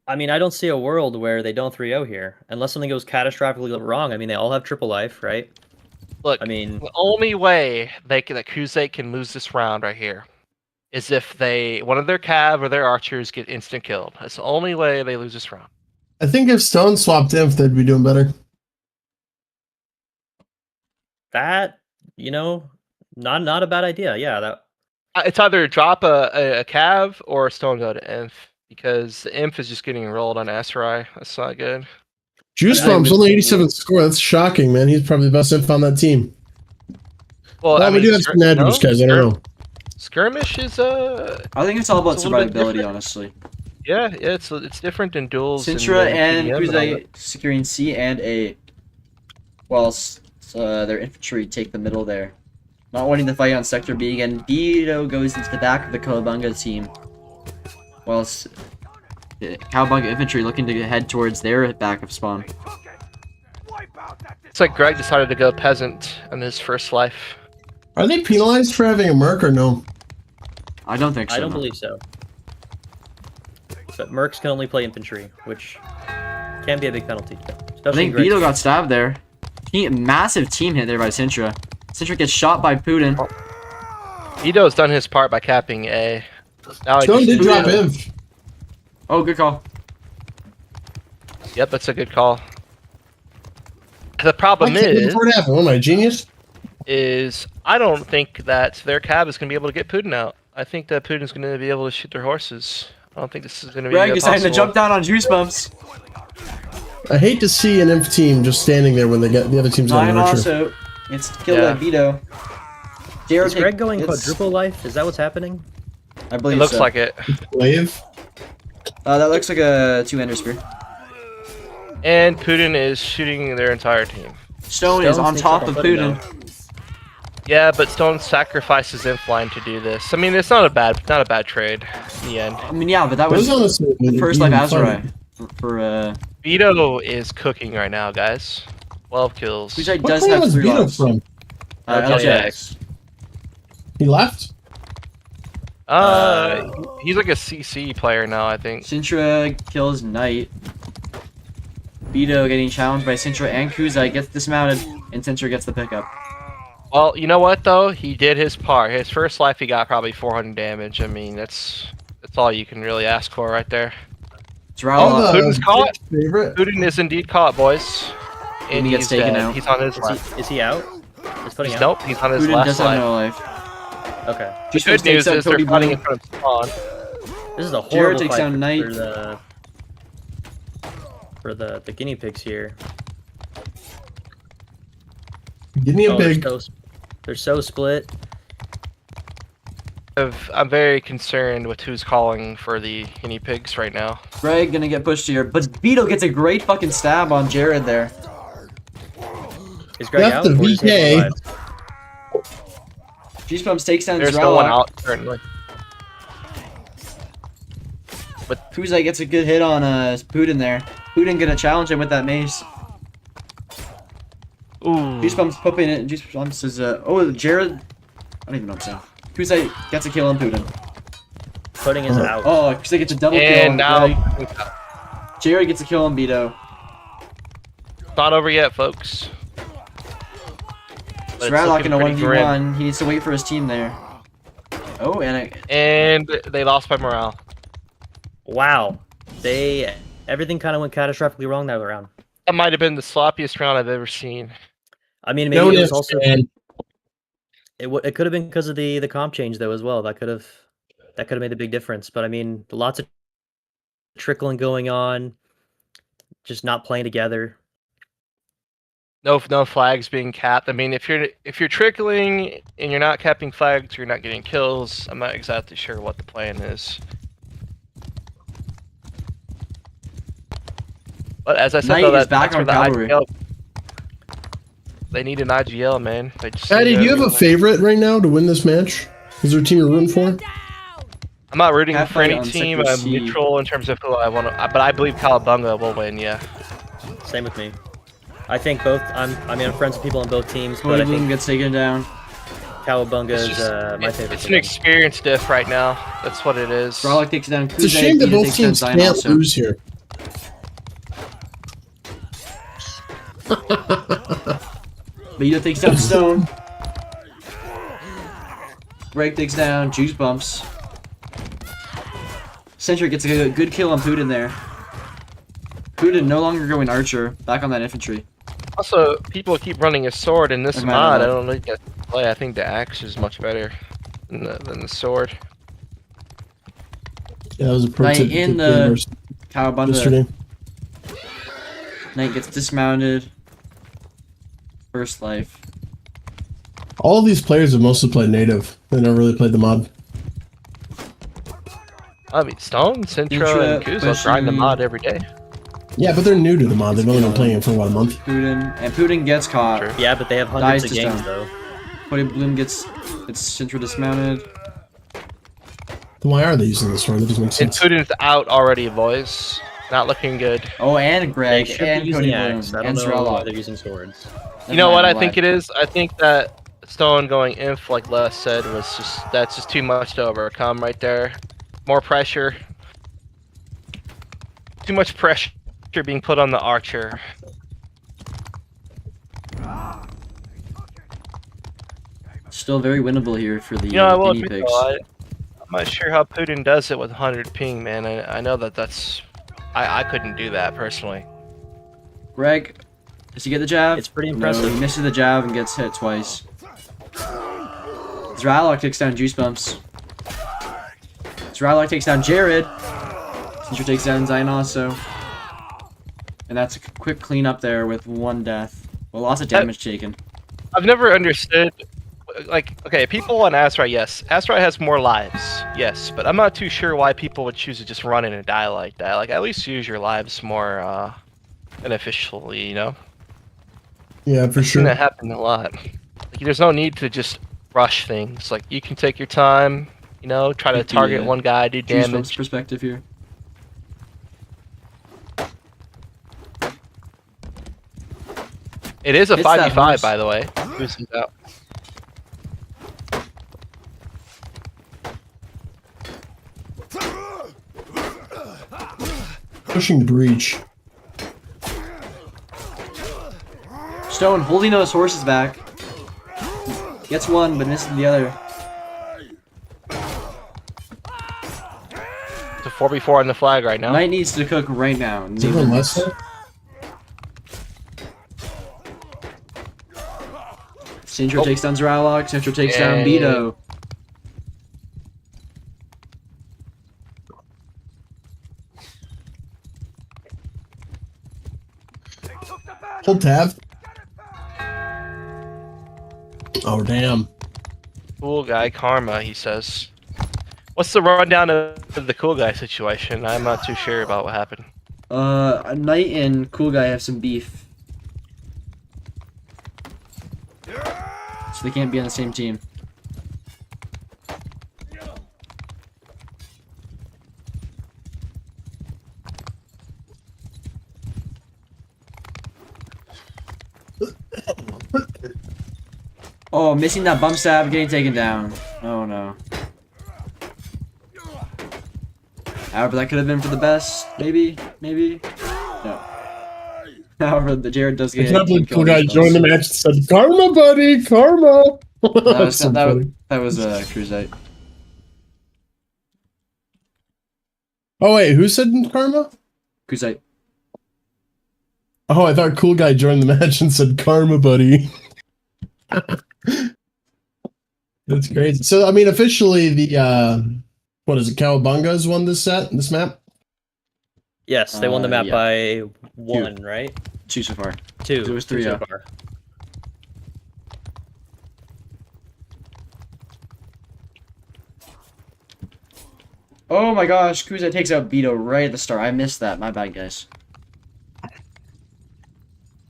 I mean, I don't see a world where they don't 3-0 here. Unless something goes catastrophically wrong. I mean, they all have triple life, right? Look, I mean, the only way that Crusade can lose this round right here is if one of their Cav or their archers get instant killed. That's the only way they lose this round. I think if Stone swapped Inf, they'd be doing better. that, not a bad idea. Yeah, that It's either drop a Cav or Stone go to Inf. because the Imp is just getting rolled on Asarai. That's not good. Juice Bomb's only 87 score. That's shocking, man. He's probably the best imp on that team. Well, I we mean, do have some Andrews guys. I don't know. Skirmish is I think it's all about it's a little bit survivability, different. honestly. Yeah, it's different in duels. Sintra and TDM and all Kuzai securing C and A, whilst their infantry take the middle there. Not wanting to fight on Sector B, and Vito goes into the back of the Kowabunga team, whilst Kowabunga infantry looking to head towards their back of spawn. It's like Greg decided to go peasant in his first life. Are they penalized for having a merc or no? I don't think so. I don't no. believe so. But mercs can only play infantry, which can be a big penalty. I think Vito got stabbed there. Massive team hit there by Sintra. Sintra gets shot by Putin. Vito's done his part by capping A. Now Stone did drop imp. Oh, good call. Yep, that's a good call. The problem I can't wait is, for it to happen. What am I, a genius? I don't think that their cab is going to be able to get Putin out. I think that Putin's going to be able to shoot their horses. I don't think this is going to be Greg decided to possible. jump down on juice bumps. I hate to see an imp team just standing there when they get the other team's on Nine the also. It's killed by Vito. Is Greg going quadruple life? Is that what's happening? I believe It looks so. like it. Wave. That looks like a two-ender spear. And Putin is shooting their entire team. Stone is on top of Putin. Yeah, but Stone sacrifices Infline to do this. I mean, it's not a bad trade in the end. I mean, yeah, but that was first life Azarai for Vito is cooking right now, guys. 12 kills. Which I What does clan have was 3 Vito lives. from? LJX. He left? He's like a CC player now, I think. Sintra kills Knight. Vito getting challenged by Sintra and Kuzai gets dismounted, and Sintra gets the pickup. Well, you know what though? He did his part. His first life, he got probably 400 damage. I mean, that's all you can really ask for right there. Zrala, Putin's caught. Favorite. Putin is indeed caught, boys. And he gets taken out. He's on his life. Is he out? He's putting out? Nope, he's on his Putin last does have life. no life. Okay. The good news is they're fighting in front of spawn. This is a Jared horrible takes fight down Knight. for the guinea pigs here. Give me a big. They're so split. I'm very concerned with who's calling for the guinea pigs right now. Greg gonna get pushed here, but Vito gets a great fucking stab on Jared there. Is Greg Left out? the or is he VK. alive? Juicebumps takes down There's no one Zrala. out currently. Kuzai gets a good hit on Putin there. Putin gonna challenge him with that mace. Ooh. Juicebumps popping it. Juicebumps says, oh, Jared. I don't even know what I'm saying. Kuzai gets a kill on Putin. Pudding is out. Oh, Kuzai gets a double kill And on now, Greg. Jared gets a kill on Vito. not over yet, folks. But it's Zrala looking in a pretty grim. 1v1. He needs to wait for his team there. Oh, And they lost by morale. Wow. Everything kind of went catastrophically wrong that round. That might have been the sloppiest round I've ever seen. I mean, maybe No it was ifs, also man. it could have been because of the comp change though as well. That could have made a big difference. But I mean, lots of trickling going on, just not playing together. No flags being capped. I mean, if you're trickling and you're not capping flags, you're not getting kills. I'm not exactly sure what the plan is. But as I said, Knight though, is back that's where on the cavalry. IGL. They need an IGL, man. They just Patty, need do you have a win. favorite right now to win this match? Is there a team you're rooting for? I'm not rooting Have for any fun on team. Sector I'm C. neutral in terms of who I want to. But I believe Kowabunga will win. Yeah. Same with me. I think both. I'm friends with people on both teams, but Cody I Bloom think gets taken down. Cowabunga It's is just- my favorite. It's to an win. experience diff right now. That's what it is. Frolic takes down Kuzai. It's a shame that Vito both takes down teams Zion can't also. lose here. Vito takes down Stone. Greg takes down Juice Bumps. Centric gets a good kill on Putin there. Putin no longer going Archer, back on that infantry. Also, people keep running a sword in this Okay, mod. no. I don't think that's the play. I think the axe is much better than the sword. Yeah, that was a pro Knight tip in game the Kowabunga. yesterday. Knight gets dismounted. First life. All of these players have mostly played native. They never really played the mod. I mean, Stone, Sintra, and Kuz grind the mod every day. Yeah, but they're new to the mod. They've only been playing it for, what, a month? Putin gets caught. True. Yeah, but they have hundreds of Dies to games, stone. though. Cody Bloom gets Sintra dismounted. Then why are they using this sword? That doesn't make And sense. Putin's out already, boys. Not looking good. Oh, and They Greg should and be Cody using Bloom axe. I and don't know why Zralok. they're using swords. You know what I think it is? I think that Stone going inf, like Les said, that's just too much to overcome right there. More pressure. Too much pressure being put on the archer. Still very winnable here for the You know, I will guinea admit, pigs. though, I'm not sure how Putin does it with 100 ping, man. I know that's... I couldn't do that, personally. Greg, does he get the jab? It's pretty No, impressive. he misses the jab and gets hit twice. Zralok takes down Juice Bumps. Zralok takes down Jared. Sintra takes down Zion also. And that's a quick cleanup there with one death. Well, lots of damage taken. I've never understood... Like, okay, people on Asteroid, yes. Asteroid has more lives, yes. But I'm not too sure why people would choose to just run in and die like that. Like, at least use your lives more, beneficially, you know? Yeah, for I've seen that sure. happen a lot. Like, there's no need to just rush things. Like, you can take your time, you know, try to Take the, target one guy, do Juice Bumps damage. perspective here. It is a Hits that 5v5, horse. by the way. Who's out? Pushing breach. Stone holding those horses back. Gets one, but misses the other. It's a 4v4 on the flag right now. Knight needs to cook right now. Is everyone less there? Sintra takes down Zralok. Sintra takes down Yeah. Beto. Hold tab. Oh, damn. Cool guy karma, he says. What's the rundown of the cool guy situation? I'm not too sure about what happened. Knight and Cool Guy have some beef. So they can't be on the same team. Oh, missing that bump stab, getting taken down. Oh no. However, that could have been for the best. Maybe. No. However, the Jared does I get. can't believe kill cool guy themselves. joined the match and said, "Karma, buddy, karma." That That's was, so that, funny. that was Cruzite. Oh wait, who said karma? Cruzite. Oh, I thought cool guy joined the match and said, "Karma, buddy." That's crazy. So, I mean, officially, the what is it? Kowabunga has won this map. Yes, they won the map yeah. by 1, right? 2 so far. 2. It was 2 3, so yeah. far. Oh my gosh, Cruzite takes out Beto right at the start. I missed that. My bad, guys.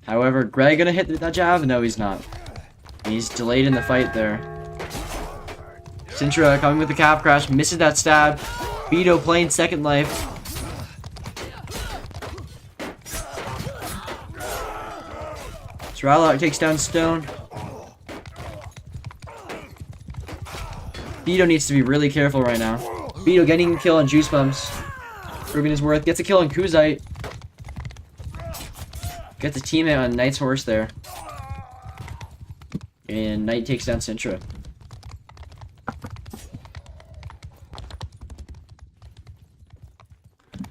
However, Greg gonna hit that jab? No, he's not. He's delayed in the fight there. Sintra coming with the cap crash, misses that stab. Beto playing second life. Zralok takes down Stone. Beto needs to be really careful right now. Beto getting a kill on Juice Bumps. Proving his worth. Gets a kill on Kuzite. Gets a teammate on Knight's horse there. And Knight takes down Sintra.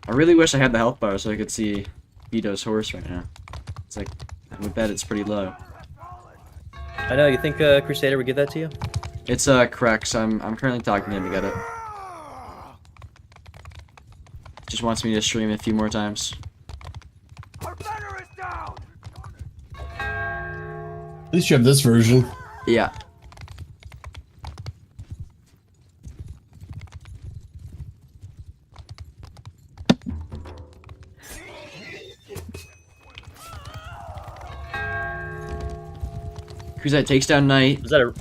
I really wish I had the health bar so I could see Beto's horse right now. It's like, I would bet it's pretty low. I know, you think Crusader would give that to you? It's correct, so I'm currently talking to him to get it. just wants me to stream a few more times. At least you have this version. Yeah. Crusade takes down Knight. Was that a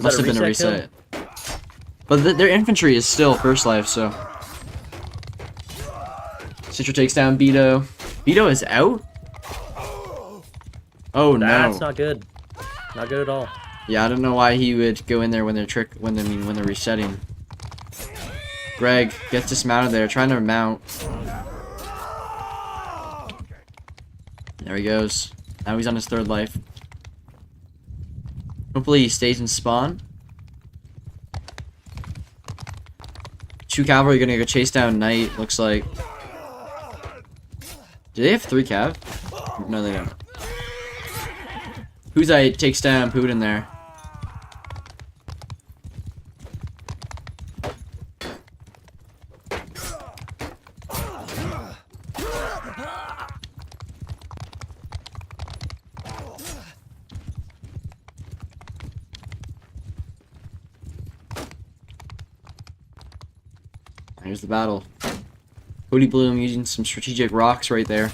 Must have been a reset. But their infantry is still first life, so. Citra takes down Beto. Beto is out? Oh no. That's not good. Not good at all. Yeah, I don't know why he would go in there when they're when they're resetting. Greg gets dismounted there, trying to mount. There he goes. Now he's on his third life. Hopefully he stays in spawn. 2 cavalry are gonna go chase down Knight, looks like. Do they have 3 cav? No, they don't. Kuzite takes down Putin there. Here's the battle. Cody Bloom using some strategic rocks right there.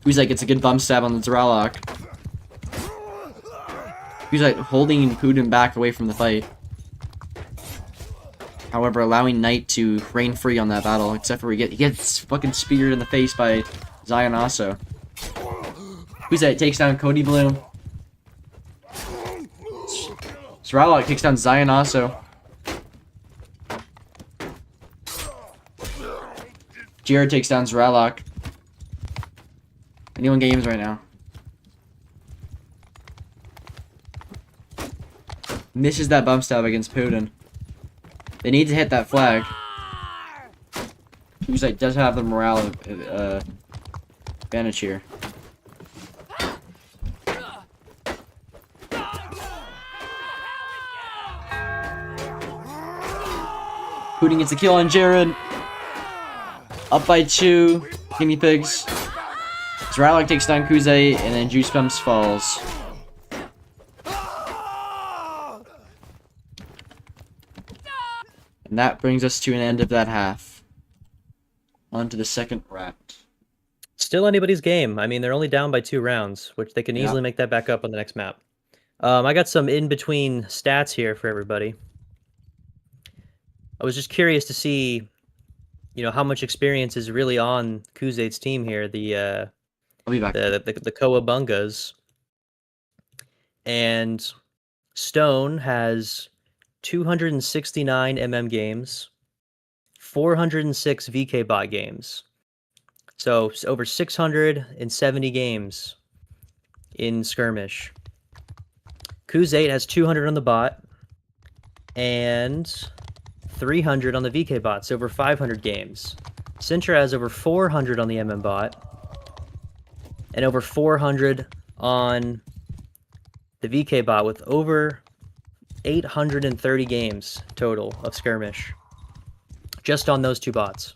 Kuzite gets a good bump stab on the Zeralok. Kuzite holding Putin back away from the fight. However, allowing Knight to reign free on that battle, except for he gets fucking speared in the face by Zion also. Kuzite takes down Cody Bloom. Zeralok takes down Zion also. Jared takes down Zeralok. Anyone games right now. Misses that bump stab against Putin. They need to hit that flag. Kuzite does have the morale advantage here. Putin gets a kill on Jared. Up by 2 guinea pigs. Zeralok takes down Kuzite, and then Juice Pumps falls. And that brings us to an end of that half. On to the second round. Still anybody's game. I mean, they're only down by 2 rounds, which they can easily make that back up on the next map. I got some in-between stats here for everybody. I was just curious to see, you know, how much experience is really on Kuzite's team here. I'll be back. The Kowabungas. And Stone has 269 games, 406 VK bot games. So over 670 games in skirmish. Kuzite has 200 on the bot and 300 on the VK bot, so over 500 games. Sintra has over 400 on the bot and over 400 on the VK bot with over 830 games total of skirmish just on those 2 bots.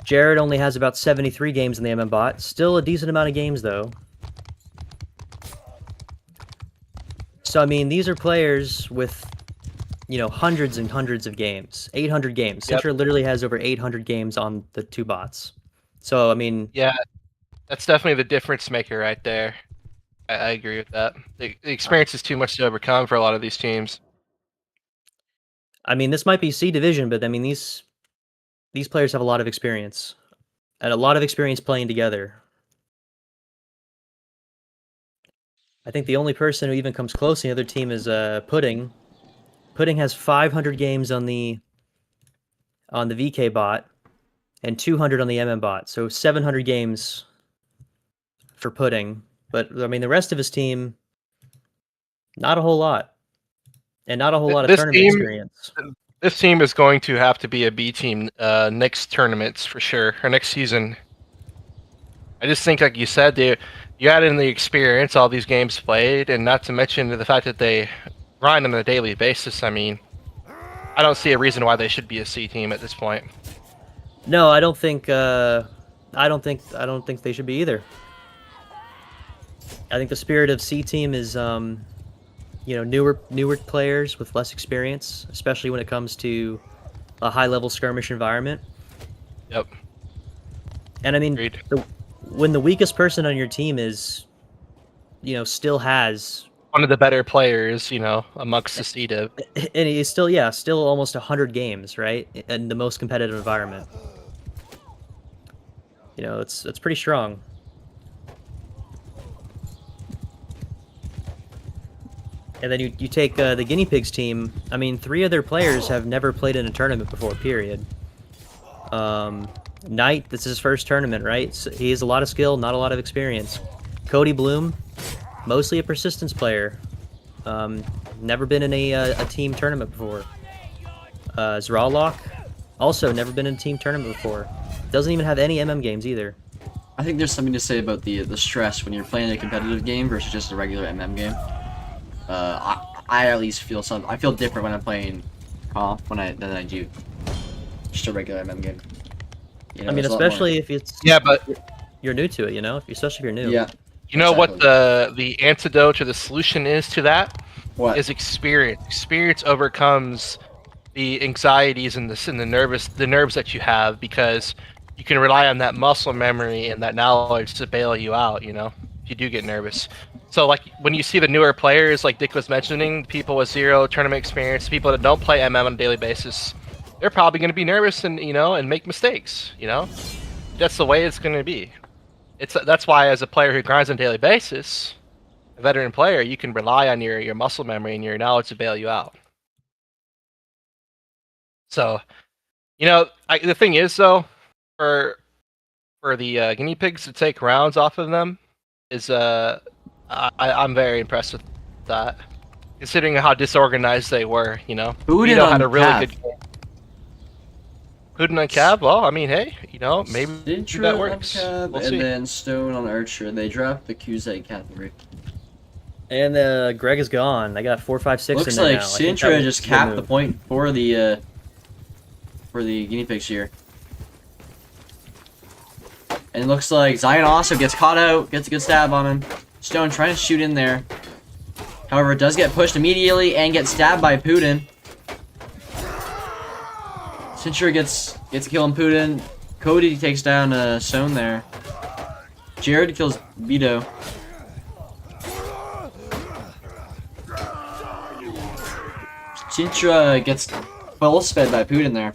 Jared only has about 73 games in the bot. Still a decent amount of games though. So I mean, these are players with, you know, hundreds and hundreds of games. 800 games. Sintra literally has over 800 games on the 2 bots. So I mean, yeah, that's definitely the difference maker right there. I agree with that. The experience is too much to overcome for a lot of these teams. I mean, this might be C division, but I mean, these players have a lot of experience and a lot of experience playing together. I think the only person who even comes close in the other team is Pudding. Pudding has 500 games on the VK bot and 200 on the bot, so 700 games for Pudding. But I mean, the rest of his team, not a whole lot, and not a whole lot of tournament experience. This team is going to have to be a B team next tournaments for sure, or next season. I just think, like you said, you add in the experience, all these games played, and not to mention the fact that they grind on a daily basis. I mean, I don't see a reason why they should be a C team at this point. No, I don't think they should be either. I think the spirit of C team is newer players with less experience, especially when it comes to a high-level skirmish environment. Yep. And I mean, Agreed. when the weakest person on your team is, still has One of the better players, amongst the CDIV. and he's still almost 100 games, right, in the most competitive environment. It's pretty strong. And then you take the Guinea Pigs team. I mean, 3 of their players have never played in a tournament before, period. Knight, this is his first tournament, right? So he has a lot of skill, not a lot of experience. Cody Bloom, mostly a persistence player. Never been in a team tournament before. Zralok, also never been in a team tournament before. Doesn't even have any MM games either. I think there's something to say about the stress when you're playing a competitive game versus just a regular MM game. I at least feel I feel different when I'm playing comp than I do just a regular MM game. I mean, especially if it's but you're new to it, especially if you're new. Yeah. you know what the antidote or the solution is to that? What? Is experience. Experience overcomes the anxieties and the nerves that you have, because you can rely on that muscle memory and that knowledge to bail you out, if you do get nervous. So like when you see the newer players, like Dick was mentioning, people with 0 tournament experience, people that don't play MM on a daily basis, they're probably going to be nervous and and make mistakes. That's the way it's going to be. That's why, as a player who grinds on a daily basis, a veteran player, you can rely on your muscle memory and your knowledge to bail you out. So, the thing is though, for the Guinea Pigs to take rounds off of them is I'm very impressed with that, considering how disorganized they were. Vito had a really good game. Putin on Cab, well, I mean, hey, maybe that works. We'll see. And then Stone on Archer. They dropped the Cuinea cavalry. And Greg is gone. I got 4, 5, 6 Looks in there like now. I think that Sintra was just a good capped the move. point for the Guinea Pigs here. And it looks like Zion also gets caught out, gets a good stab on him. Stone trying to shoot in there. However, it does get pushed immediately and gets stabbed by Putin. Sintra gets a kill on Putin. Cody takes down Stone there. Jared kills Vito. Sintra gets full sped by Putin there.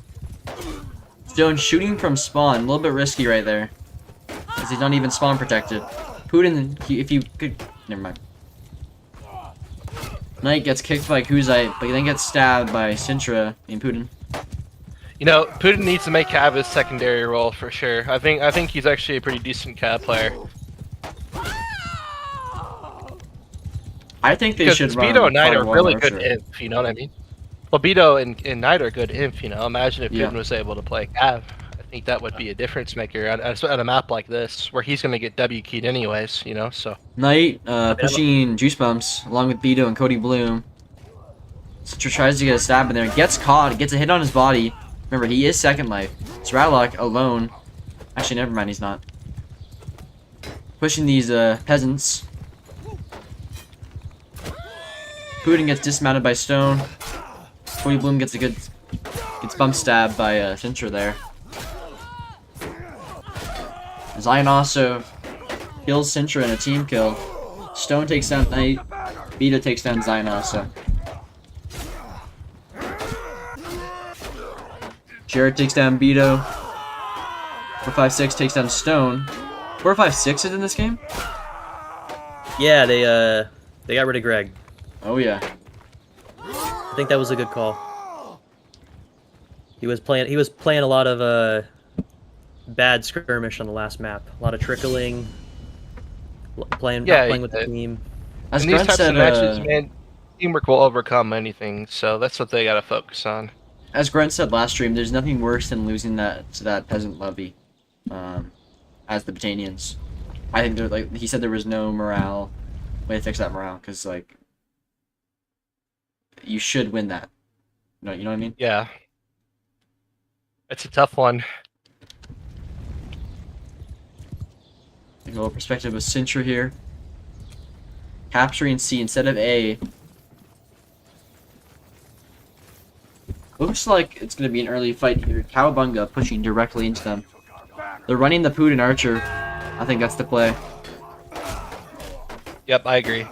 Stone shooting from spawn, a little bit risky right there, because he's not even spawn protected. Putin, if you could, never mind. Knight gets kicked by Kuzite, but then gets stabbed by Sintra and Putin. Putin needs to make Cab his secondary role for sure. I think he's actually a pretty decent Cab player. I think they should run Beto and Knight are Firewall really Archer. good imp, you know what I mean? Well, Beto and Knight are good imp, Imagine if Putin was able to play Cav. I think that would be a difference maker on a map like this, where he's going to get W keyed anyways, so. Knight pushing Juice Bumps along with Beto and Cody Bloom. Sintra tries to get a stab in there, gets caught, gets a hit on his body. Remember, he is second life. Zralok alone. Actually, never mind, he's not. Pushing these peasants. Putin gets dismounted by Stone. Cody Bloom gets bump stabbed by Sintra there. Zion also kills Sintra in a team kill. Stone takes down Knight. Vito takes down Zion also. Jared takes down Vito. 456 takes down Stone. 456 is in this game? Yeah, they got rid of Greg. Oh yeah. I think that was a good call. He was playing a lot of bad skirmish on the last map. A lot of trickling, not playing with the team. As In these Grunt types said, of matches, man, teamwork will overcome anything, so that's what they gotta focus on. as Grunt said last stream, there's nothing worse than losing to that peasant levy, as the Botanians. I think he said there was no morale way to fix that morale, because you should win that. You know what I mean? Yeah. It's a tough one. A little perspective of Sintra here. Capturing C instead of A. Looks like it's going to be an early fight here. Kowabunga pushing directly into them. They're running the Putin Archer. I think that's the play. Yep, I agree.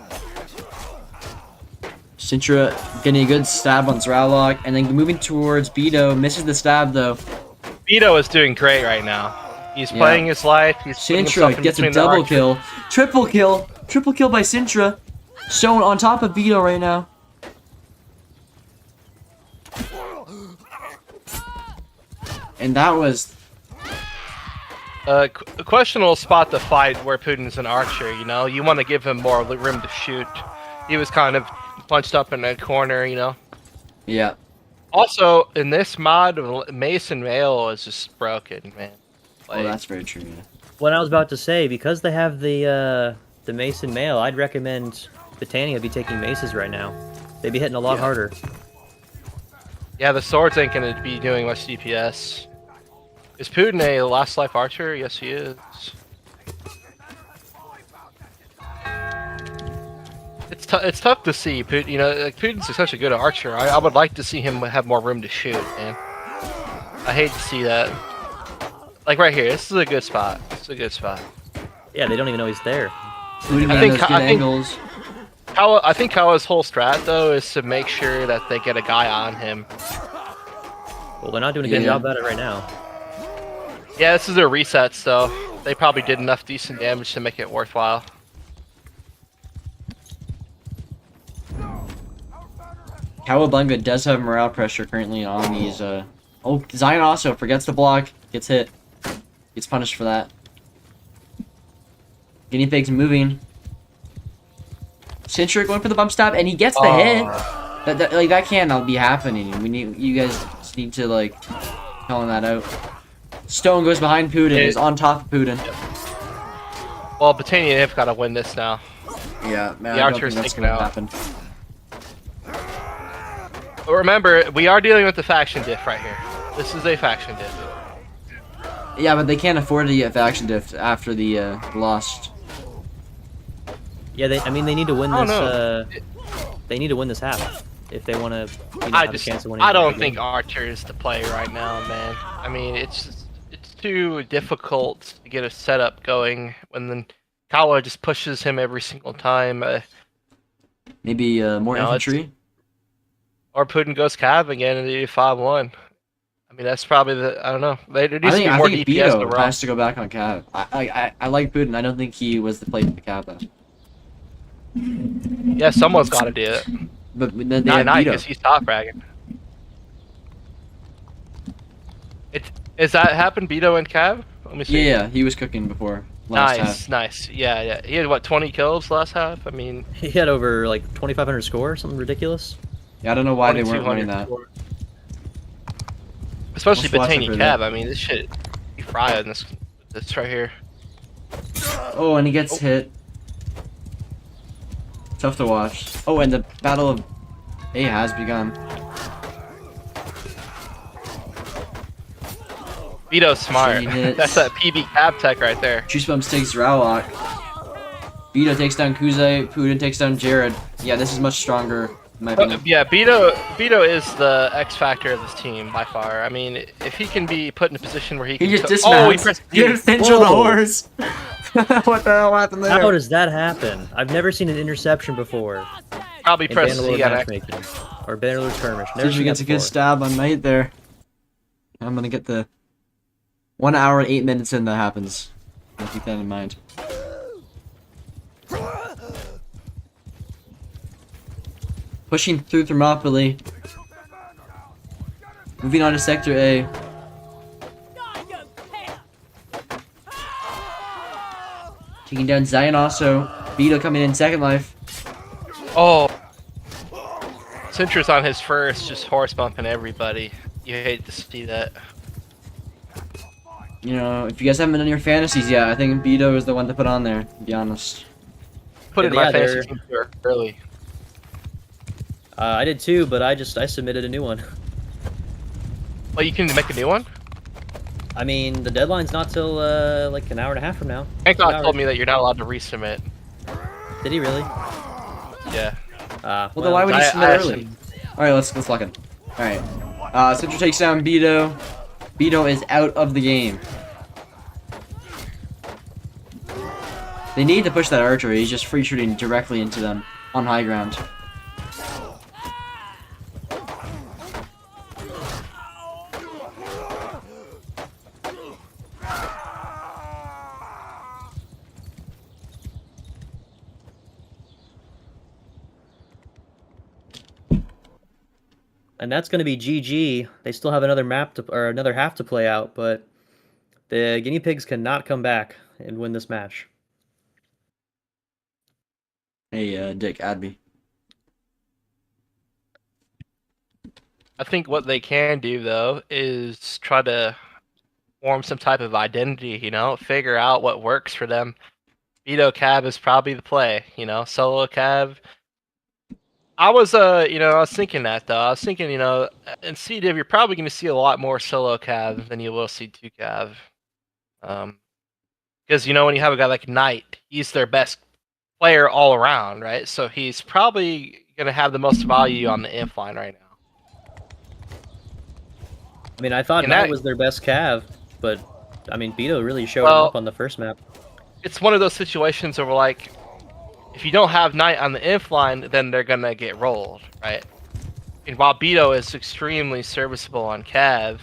Sintra getting a good stab on Zralok, and then moving towards Beto. Misses the stab though. Beto is doing great right now. He's playing his life. He's putting himself Sintra in gets a between the double archers. kill. Triple kill. Triple kill by Sintra. Stone on top of Beto right now. And that was... A questionable spot to fight where Putin's an archer, you know? You want to give him more room to shoot. He was kind of punched up in a corner, you know? Yeah. Also, in this mod, Mason Mail is just broken, man. Oh, that's very true, yeah. What I was about to say, because they have the Mason Mail, I'd recommend Britannia be taking maces right now. They'd be hitting a lot harder. Yeah, the swords ain't gonna be doing much DPS. Is Putin a last life archer? Yes, he is. It's tough to see. You know, like, Putin's such a good archer. I would like to see him have more room to shoot, man. I hate to see that. Like right here, this is a good spot. This is a good spot. Yeah, they don't even know he's there. Putin I getting think- those good I think- angles. I think Kawa's whole strat though is to make sure that they get a guy on him. Well, they're not doing a good Yeah. job at it right now. Yeah, this is their resets though. They probably did enough decent damage to make it worthwhile. Kowabunga does have morale pressure currently on these, Oh, Zion also forgets to block, gets hit. Gets punished for that. Guinea Pig's moving. Sintra going for the bump stab, and he gets the hit. That cannot be happening. You guys just need to, like, calling that out. Stone goes behind Putin, is on top of Putin. Well, Britannia have got to win this now. Yeah, man, The I don't Archer's think that's taken gonna out. happen. But remember, we are dealing with the faction diff right here. This is a faction diff. Yeah, but they can't afford to get faction diff after the lost. Yeah, they need to win I this. don't They need to win this half if they want to I have a chance of winning. I don't the think game. Archer is the play right now, man. I mean, it's too difficult to get a setup going when then Kawa just pushes him every single time. Maybe more No, it's- infantry. Or Putin goes Cav again and they do 5-1. I mean, that's probably the, I don't know. There needs I to be think more DPS to Beto run. has to go back on Cav. I like Putin. I don't think he was the play for the Cav though. Yeah, someone's got to do it. But then they Not have because Beto. he's top fragging. Is that happened, Beto and Cav? Let me see. Yeah, he was cooking before last Nice, half. nice. Yeah. He had what, 20 kills last half? I mean, He had over like 2,500 score, something ridiculous. Yeah, I don't know why they weren't 2200 running that. score. Especially Let's watch it Botania for Cav. that. I mean, this shit, you fry on this right here. Oh, and he gets hit. Tough to watch. Oh, and the battle of A has begun. Vito's smart. Chain hits. That's that PB Cav tech right there. Juice Bumps takes Rowlock. Beto takes down Kuze. Putin takes down Jared. Yeah, this is much stronger, in my opinion. Yeah, Vito is the X factor of this team by far. I mean, if he can be put in a position where he He can. just he dismounts. pressed He B. just Central the Whoa. horse. What the hell happened there? How does that happen? I've never seen an interception before Probably in press Bannerlord C on X. matchmaking or Bannerlord skirmish. Never Sintra seen gets that a good before. stab on Knight there. I'm gonna get the 1 hour and 8 minutes in that happens. I'll keep that in mind. Pushing through Thermopylae. Moving on to Sector A. Taking down Zion also. Beto coming in second life. Oh. Sintra's on his first, just horse bumping everybody. You hate to see that. You know, if you guys haven't done your fantasies yet, I think Beto is the one to put on there, to be honest. Put it in Yeah, my fantasy they're- team early. I did too, but I submitted a new one. Well, you can make a new one? I mean, the deadline's not till like an hour and a half from now. Hancock told me that you're not allowed to resubmit. Did he really? Yeah. Well, then why would you submit early? Alright, let's lock in. Alright. Central takes down Beto. Beto is out of the game. They need to push that archer. He's just free shooting directly into them on high ground. And that's going to be GG. They still have another map to, or another half to play out, but the guinea pigs cannot come back and win this match. Hey, Dick, add me. I think what they can do, though, is try to form some type of identity, you know? Figure out what works for them. Beto Cav is probably the play, you know? Solo Cav. I was thinking that, though. I was thinking, you know, in CDIV, you're probably going to see a lot more solo Cav than you will see 2 Cav. Because, you know, when you have a guy like Knight, he's their best player all around, right? So he's probably going to have the most value on the inf line right now. I mean, I thought Knight was their best Cav, but, I mean, Beto really showed up on the first map. It's one of those situations where, like, if you don't have Knight on the inf line, then they're going to get rolled, right? And while Beto is extremely serviceable on Cav,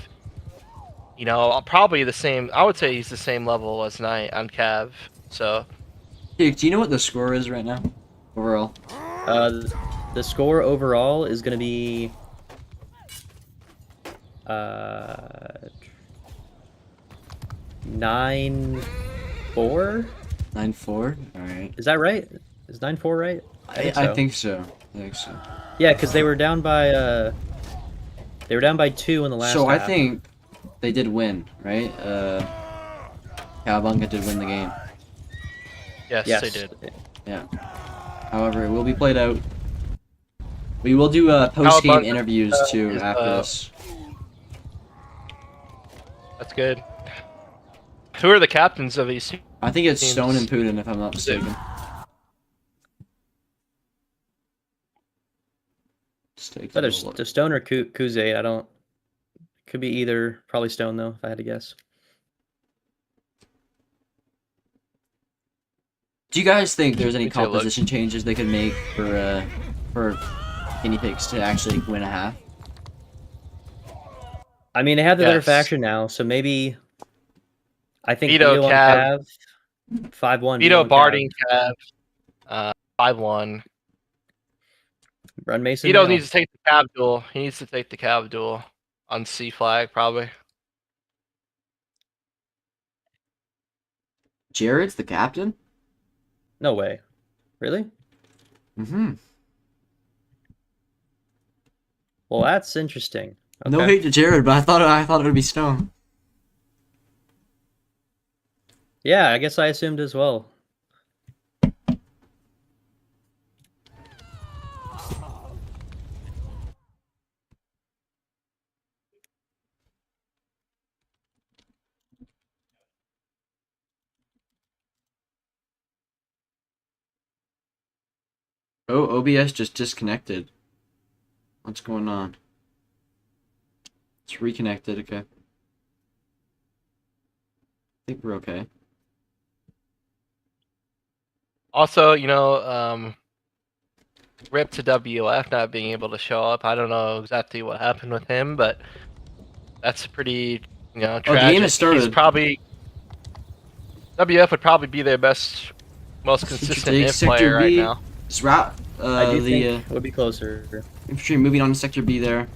you know, probably the same, I would say he's the same level as Knight on Cav, so... Dick, do you know what the score is right now, overall? The score overall is going to be... 9-4? 9-4? Alright. Is that right? Is 9-4 right? I think so. Yeah, because they were down by 2 in the last So half. I think they did win, right? Kowabunga did win the game. Yes, they did. Yeah. However, it will be played out. We will do post-game interviews too after this. That's good. Who are the captains of these teams? I think it's Stone and Putin, if I'm not mistaken. But there's Stone or Kuze. I don't. Could be either. Probably Stone though, if I had to guess. Do you guys think there's any composition changes they could make for guinea pigs to actually win a half? I mean, they have the better faction now, so maybe. I think Beto Cav 5-1. Beto Barding Cav 5-1. Run Mason. Beto needs to take the Cav duel. He needs to take the Cav duel on C flag, probably. Jared's the captain? No way. Really? Mm-hmm. Well, that's interesting. Okay. No hate to Jared, but I thought it would be Stone. Yeah, I guess I assumed as well. Oh, OBS just disconnected. What's going on? It's reconnected, okay. I think we're okay. Also, you know, rip to WF not being able to show up. I don't know exactly what happened with him, but that's pretty, you know, tragic. The game has started. He's probably... WF would probably be their best, most consistent inf player right now. I do think it would be closer. Infantry moving on to Sector B there.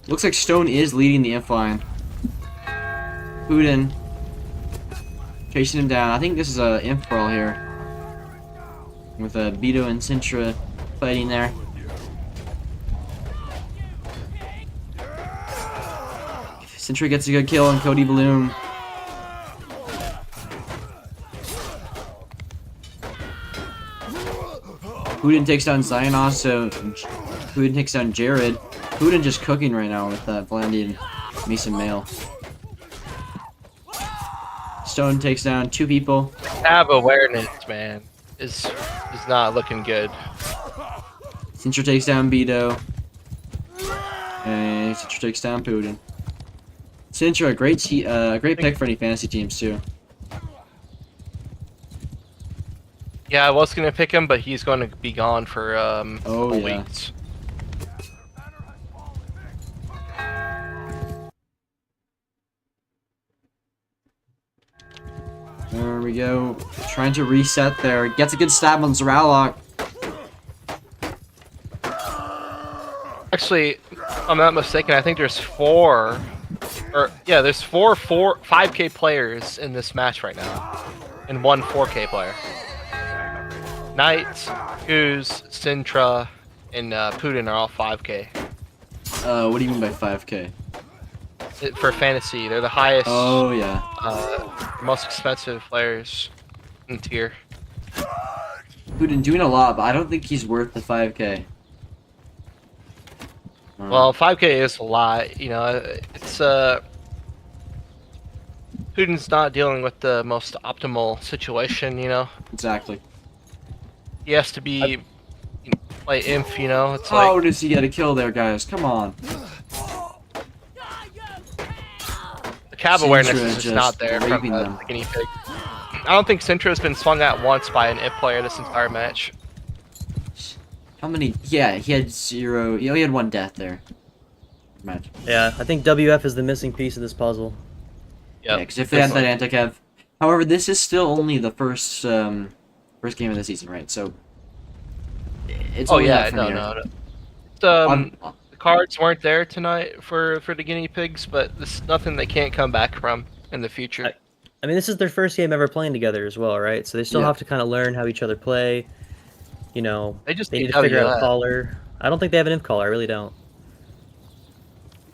Looks like Stone is leading the inf line. Putin chasing him down. I think this is a inf brawl here. With Beto and Sintra fighting there. Sintra gets a good kill on Cody Bloom. Putin takes down Zionos, so Putin takes down Jared. Putin just cooking right now with that Vlandian Mason Mail. Stone takes down 2 people. Have awareness, man. Is not looking good. Sintra takes down Beto. And Sintra takes down Putin. Sintra, a great pick for any fantasy teams too. Yeah, I was gonna pick him, but he's going to be gone for Oh, yeah. weeks. There we go. Trying to reset there. Gets a good stab on Zeralok. Actually, if I'm not mistaken, I think there's 5K players in this match right now, and 1 4K player. Knight, Goose, Sintra, and Putin are all 5K. What do you mean by 5K? For fantasy, they're the highest, Oh, yeah. most expensive players in tier. Putin doing a lot, but I don't think he's worth the 5K. Well, 5K is a lot, you know. It's Putin's not dealing with the most optimal situation, you know. Exactly. He has to be play inf, you know. It's How like does he get a kill there, guys? Come on. the cab awareness Sintra is just not there from raping the them. guinea pig. I don't think Sintra has been swung at once by an imp player this entire match. How many? Yeah, he had 0. He had 1 death there. Match. Yeah, I think WF is the missing piece of this puzzle. Yeah, because if they had that anti-cav. However, this is still only the first game of the season, right? So it's Oh only yeah, up from no, here. no, no. The cards weren't there tonight for the guinea pigs, but this is nothing they can't come back from in the future. I mean, this is their first game ever playing together as well, right? So they still Yeah. have to kind of learn how each other play. You know, They just they need need to figure out WF. a caller. I don't think they have an inf caller. I really don't.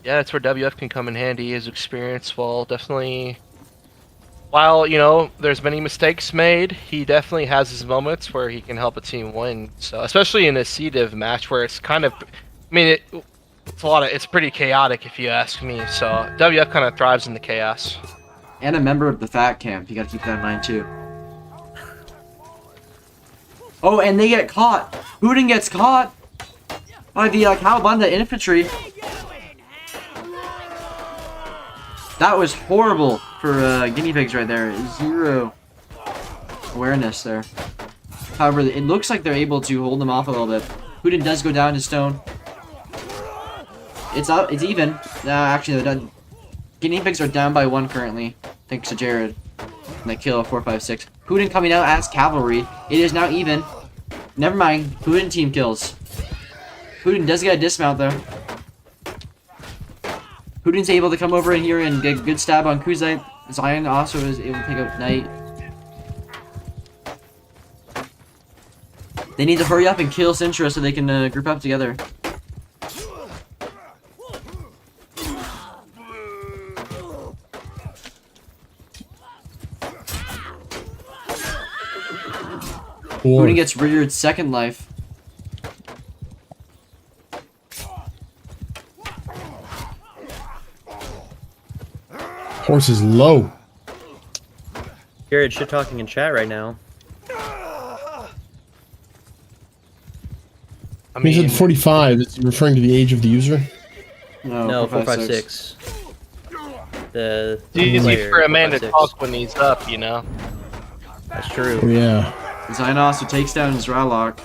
Yeah, that's where WF can come in handy. His experience will definitely. While you know there's many mistakes made, he definitely has his moments where he can help a team win. So especially in a CDIV match where it's kind of, I mean, it's pretty chaotic if you ask me. So WF kind of thrives in the chaos. And a member of the Fat Camp. You gotta keep that in mind too. Oh, and they get caught. Putin gets caught by the Kowabunga infantry. That was horrible for guinea pigs right there. 0 awareness there. However, it looks like they're able to hold them off a little bit. Putin does go down to stone. It's up. It's even. Actually, they're done. Guinea pigs are down by 1 currently, thanks to Jared. And they kill 4, 5, 6. Putin coming out as cavalry. It is now even. Never mind. Putin team kills. Putin does get a dismount though. Putin's able to come over in here and get a good stab on Kuzite. Zion also is able to take out Knight. They need to hurry up and kill Sintra so they can group up together. Putin gets reared 2nd life. Horse is low. Jared shit talking in chat right now. I He mean, said 45. Is he referring to the age of the user? No, 456. The it's easy player, for a man to 456. talk when he's up, you know. That's true. Oh, yeah. Zion also takes down Zralok.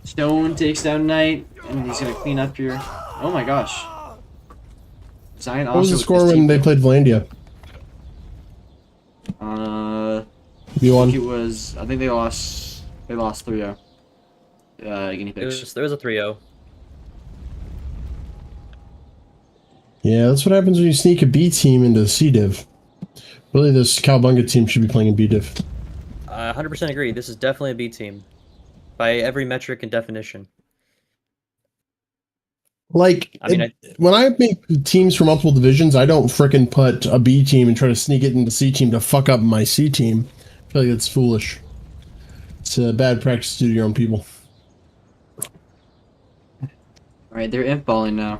Stone takes down Knight, and he's gonna clean up here. Oh my gosh. Zion also What was the with score his when team- they played Vlandia? I think it V1. was. I think they lost. They lost 3-0. Guinea pigs. There was a 3-0. Yeah, that's what happens when you sneak a B team into C div. Really, this Kowabunga team should be playing in B div. I 100% agree. This is definitely a B team by every metric and definition. Like, when I make teams for multiple divisions, I don't frickin' put a B team and try to sneak it into C team to fuck up my C team. I feel like it's foolish. It's a bad practice to do to your own people. Alright, they're imp-balling now.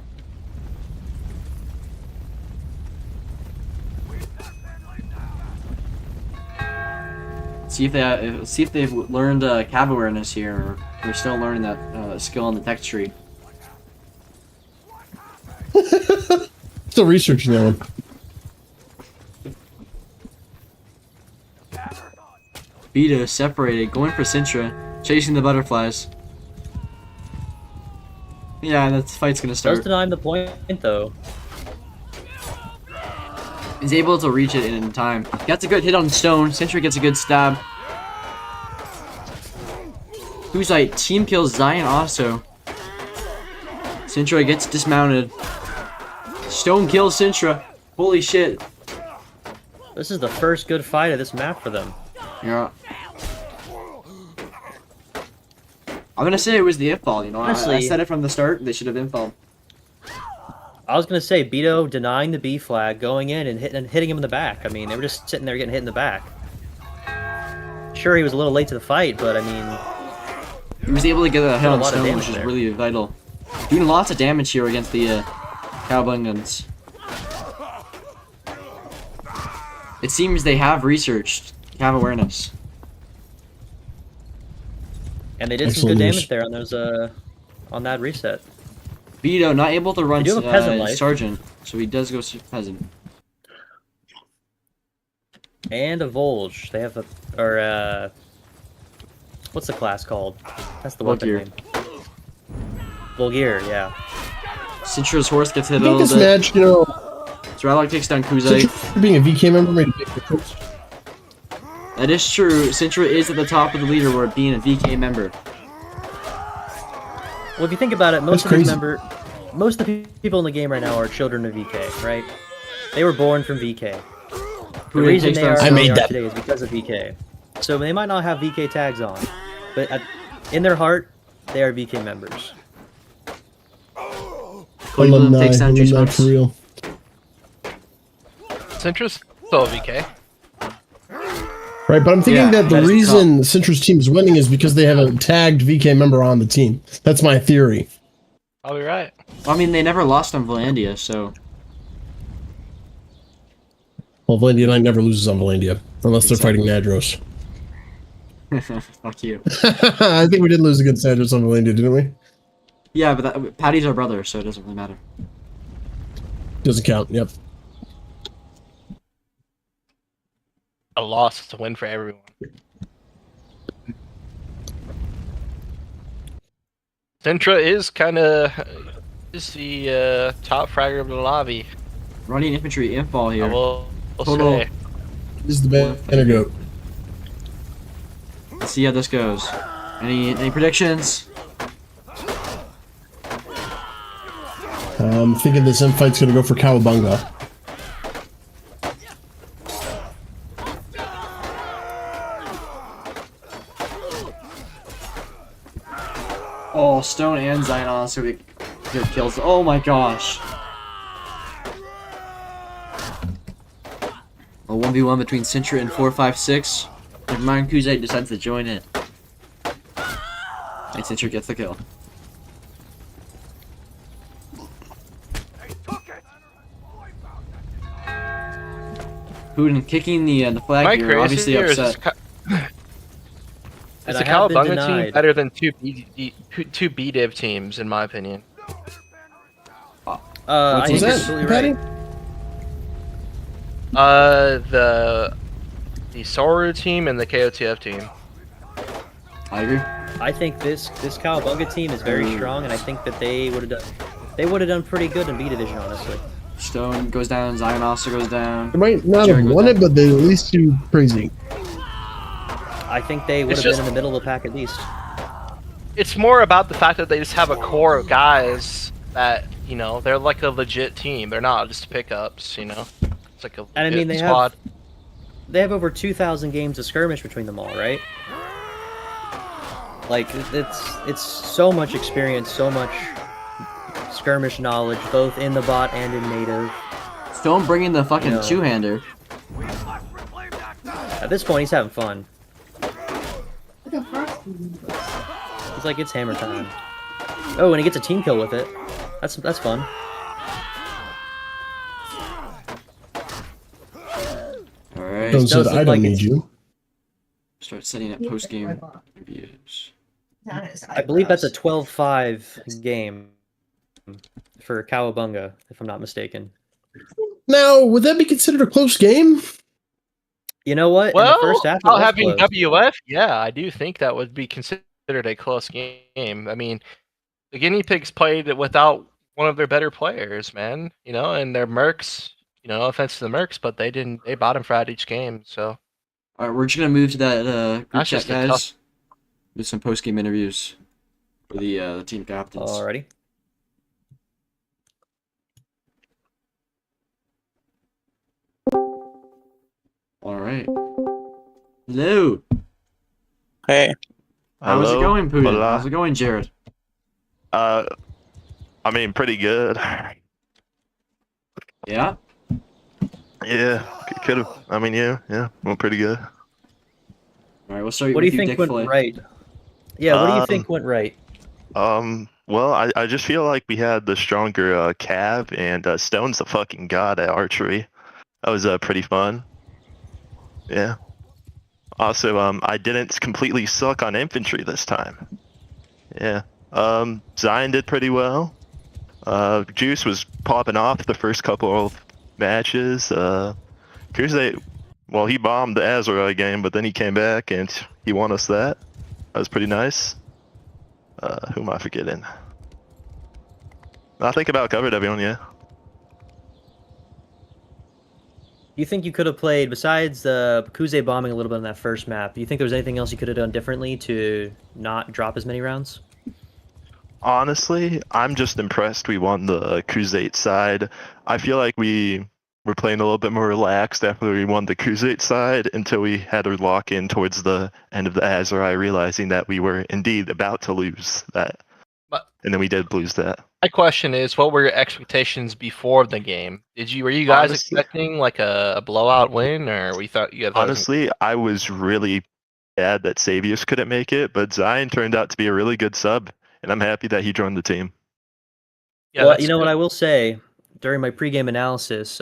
See if they've learned cav awareness here, or they're still learning that skill on the tech tree. Still researching that one. Beta separated, going for Sintra, chasing the butterflies. Yeah, that fight's gonna start. Does deny him the point though. He's able to reach it in time. Gets a good hit on Stone. Sintra gets a good stab. Who's like team kills Zion also. Sintra gets dismounted. Stone kills Sintra. Holy shit. This is the first good fight of this map for them. Yeah. I'm gonna say it was the imp-ball, you know. Honestly, I said it from the start. They should have imp-balled. I was gonna say Beto denying the B flag, going in and hitting him in the back. I mean, they were just sitting there getting hit in the back. Sure, he was a little late to the fight, but I mean, he was able to get a hit on lot of Stone, damage which is there. really vital. Doing lots of damage here against the Kowabungans. It seems they have researched cav awareness. and they did some Excellent good news. damage there on those on that reset. Vito not able to run They do have a peasant life. Sergeant, so he does go Peasant. And a Volge. They have a what's the class called? That's the weapon Vulgir. name. Vulgir, yeah. Sintra's horse gets hit I a think little this bit. match, you know, Zralok takes down Kuzai. Sintra being a VK member made a big difference. That is true. Sintra is at the top of the leaderboard being a VK member. Well, if you think about it, most That's of the crazy. most of the people in the game right now are children of VK, right? They were born from VK. The reason takes they down are Stone. who they are today is because of VK. So they might not have VK tags on, but in their heart, they are VK members. Cleveland takes down Juice alumni Box. for real. Sintra's still a VK. Right, but I'm thinking Yeah, that the that is reason Sintra's team is winning is because they have a tagged VK member on the team. That's my theory. I'll be right. I mean, they never lost on Volandia, so Well, Valandia Knight never loses on Valandia, unless they're fighting Nadros. fuck you. I think we did lose against Nadros on Valandia, didn't we? Yeah, but Patty's our brother, so it doesn't really matter. Doesn't count, yep. A loss is a win for everyone. Sintra is the top fragger of the lobby. Running infantry imp-ball I here. will Total- say. This is the banner goat. Let's see how this goes. Any predictions? I'm thinking this end fight's gonna go for Kowabunga. Oh, Stone and Zion also get good kills. Oh my gosh. A 1v1 between Sintra and 456. And Ryan Kuzite decides to join in. And Sintra gets the kill. Putin kicking the flag Am I here, obviously crazy, or is upset. And the I have been Kowabunga team denied. better than two B-Div teams, in my opinion? I Was think you're that, absolutely Patty? right. The Soru team and the KOTF team. I agree. I think this Kowabunga team is very strong, and I think that they would have done pretty good in B division, honestly. Stone goes down, Zion also goes down. They might not have Jericho won down. it, but they at least do crazy. I think they would It's have been just- in the middle of the pack at least. It's more about the fact that they just have a core of guys that, you know, they're like a legit team. They're not just pickups, you know. It's like a And I legit mean, they squad. they have over 2,000 games of skirmish between them all, right? Like, it's so much experience, so much skirmish knowledge, both in the bot and in native. Stone bringing the fucking two-hander. At this point, he's having fun. He's like, it's hammer time. Oh, and he gets a team kill with it. That's fun. Alright. Stone said, I don't need you. Start setting up post-game reviews. I believe that's a 12-5 game for Kowabunga, if I'm not mistaken. Now, would that be considered a close game? You know what? Well, in the first half, it was having close. WF, yeah, I do think that would be considered a close game. I mean, the guinea pigs played without one of their better players, man. You know, and their mercs. You know, no offense to the mercs, but they didn't. They bottom frat each game. So. All right, we're just gonna move to that group That's chat, just a guys. tough- Do some post-game interviews for the team captains. Alrighty. All right. Hello. Hey. How's it Hello. going, Putin? Hola. How's it going, Jared? I mean, pretty good. Yeah. Yeah, could have. I mean, yeah, went pretty good. All right, we'll start What do with you you, think Dick went Flay. right? Yeah, what do you think went right? Well, I just feel like we had the stronger Cav, and Stone's a fucking god at archery. That was pretty fun. Yeah. Also, I didn't completely suck on infantry this time. Yeah. Zion did pretty well. Juice was popping off the first couple of matches. Crusade, well, he bombed the Azura game, but then he came back and he won us that. That was pretty nice. Who am I forgetting? I think about covered everyone, yeah. You think you could have played, besides the Kuze bombing a little bit on that first map, do you think there was anything else you could have done differently to not drop as many rounds? Honestly, I'm just impressed we won the Crusade side. I feel like we were playing a little bit more relaxed after we won the Crusade side until we had to lock in towards the end of the Azrai, realizing that we were indeed about to lose that. And then we did lose that. My question is, what were your expectations before the game? Were you guys Honestly- expecting like a blowout win, or we thought you guys? Honestly, I was really bad that Savius couldn't make it, but Zion turned out to be a really good sub, and I'm happy that he joined the team. Yeah, Well, that's you know what good. I will say, during my pregame analysis,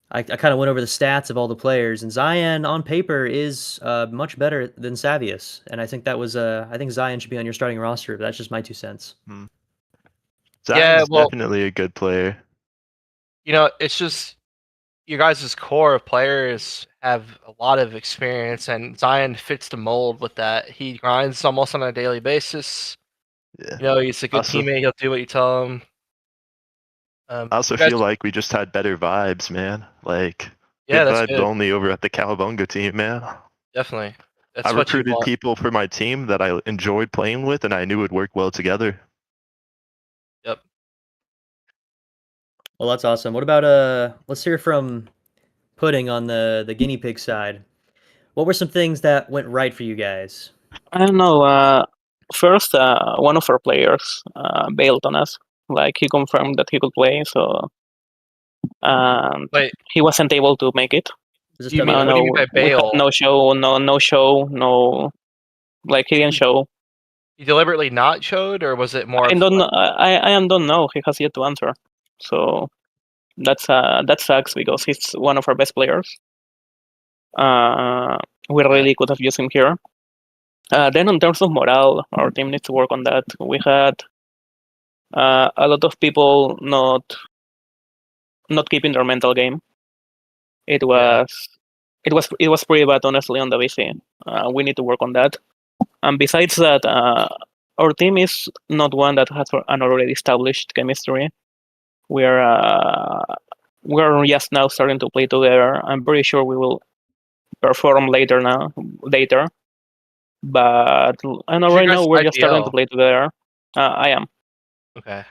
I kind of went over the stats of all the players, and Zion on paper is much better than Savius, and I think that was I think Zion should be on your starting roster. But that's just my 2 cents. Zion's well- definitely a good player. You know, it's just your guys' core of players have a lot of experience, and Zion fits the mold with that. He grinds almost on a daily basis. Yeah. You know, he's a good Also- teammate. He'll do what you tell him. I also you guys- feel like we just had better vibes, man. Like, yeah, good that's vibes good. only over at the Kowabunga team, man. Definitely. That's I what you recruited want. people for my team that I enjoyed playing with, and I knew would work well together. Yep. Well, that's awesome. What about let's hear from Pudding on the guinea pig side. What were some things that went right for you guys? I don't know. First, one of our players bailed on us. Like, he confirmed that he could play, so Wait, he wasn't able to make it. Is this You mean- W- what do you mean by we had bail? no show, no. Like, he didn't show. he deliberately not showed, or was it more? I don't know. I don't know. He has yet to answer. So that sucks because he's one of our best players. We really could have used him here. Then, in terms of morale, our team needs to work on that. We had a lot of people not keeping their mental game. It was pretty bad, honestly, on the VC. We need to work on that. And besides that, our team is not one that has an already established chemistry. We're just now starting to play together. I'm pretty sure we will perform later. But I know Is your right now guys we're just starting to IPL? play together. I am. Okay.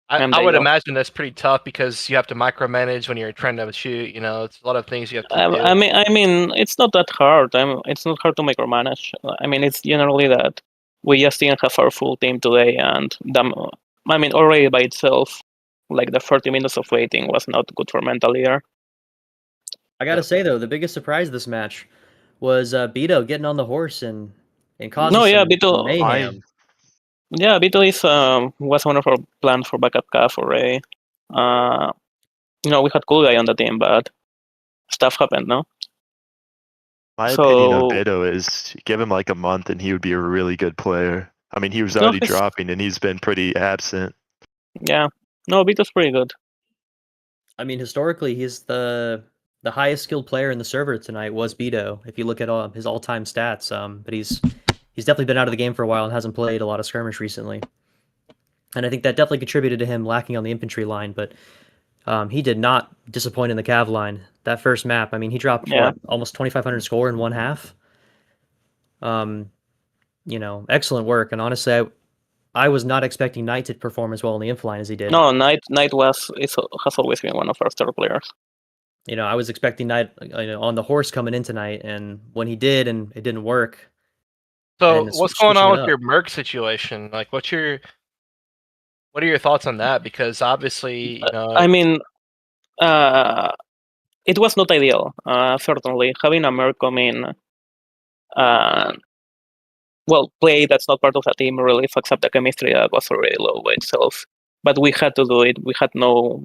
I would imagine that's pretty tough because you have to micromanage when you're trying to shoot. You know, it's a lot of things you have to do. I mean, it's not that hard. It's not hard to micromanage. I mean, it's generally that we just didn't have our full team today, and already by itself, like the 30 minutes of waiting was not good for mental either. I gotta say though, the biggest surprise of this match was Beto getting on the horse and causing some mayhem. Yeah, Beto was one of our plans for backup calf already. We had cool guy on the team, but stuff happened, no? My opinion of Beto is give him like a month and he would be a really good player. I mean, he was already dropping and he's been pretty absent. Yeah. No, Beto's pretty good. I mean, historically, he's the highest skilled player in the server tonight was Beto, if you look at his all-time stats. But he's definitely been out of the game for a while and hasn't played a lot of skirmish recently. And I think that definitely contributed to him lacking on the infantry line, but he did not disappoint in the cav line. That first map, I mean, he dropped almost 2,500 score in one half. Excellent work. And honestly, I was not expecting Knight to perform as well in the inf line as he did. No, Knight has always been one of our star players. I was expecting Knight on the horse coming in tonight, and when he did, and it didn't work. So what's going on with your Merc situation? Like, what are your thoughts on that? Because obviously, I mean, it was not ideal. Certainly, having a Merc come in, play that's not part of the team really fucks up the chemistry that was already low by itself. But we had to do it. We had no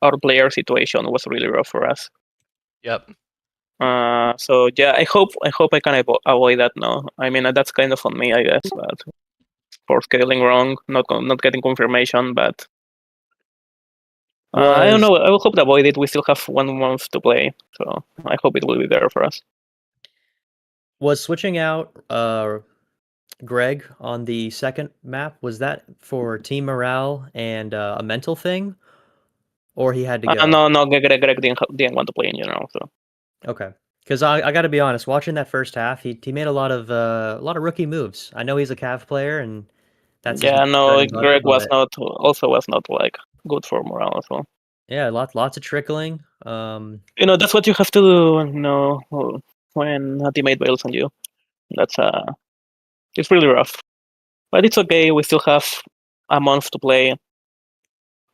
our player situation was really rough for us. Yep. So yeah, I hope I can avoid that now. I mean, that's kind of on me, I guess, but for scheduling wrong, not getting confirmation, but I don't know. I will hope to avoid it. We still have 1 month to play, so I hope it will be there for us. Was switching out Greg on the second map, was that for team morale and a mental thing, or he had to go? No, Greg didn't want to play in general. So okay, because I got to be honest, watching that first half, he made a lot of rookie moves. I know he's a cav player, and that's Greg was not good for morale as well. Yeah, lots of trickling. That's what you have to do. When a teammate bails on you, that's it's really rough, but it's okay. We still have a month to play.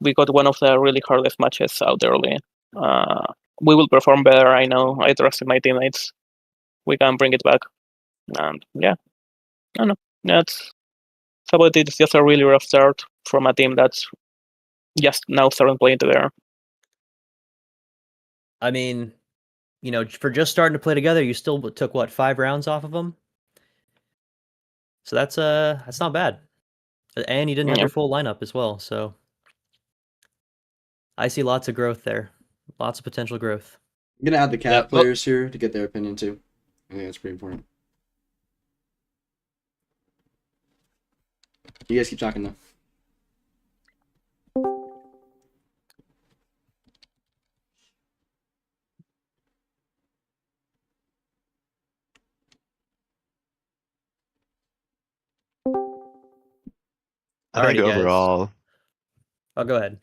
We got one of the really hardest matches out early. We will perform better. I know. I trust in my teammates. We can bring it back, and yeah, I don't know. That's about it. It's just a really rough start from a team that's just now starting playing together. I mean, for just starting to play together, you still took 5 rounds off of them. So that's not bad, and you didn't have your full lineup as well. So I see lots of growth there, lots of potential growth. I'm gonna add the cav players here to get their opinion too. I think that's pretty important. You guys keep talking though. I think overall. Oh, go ahead.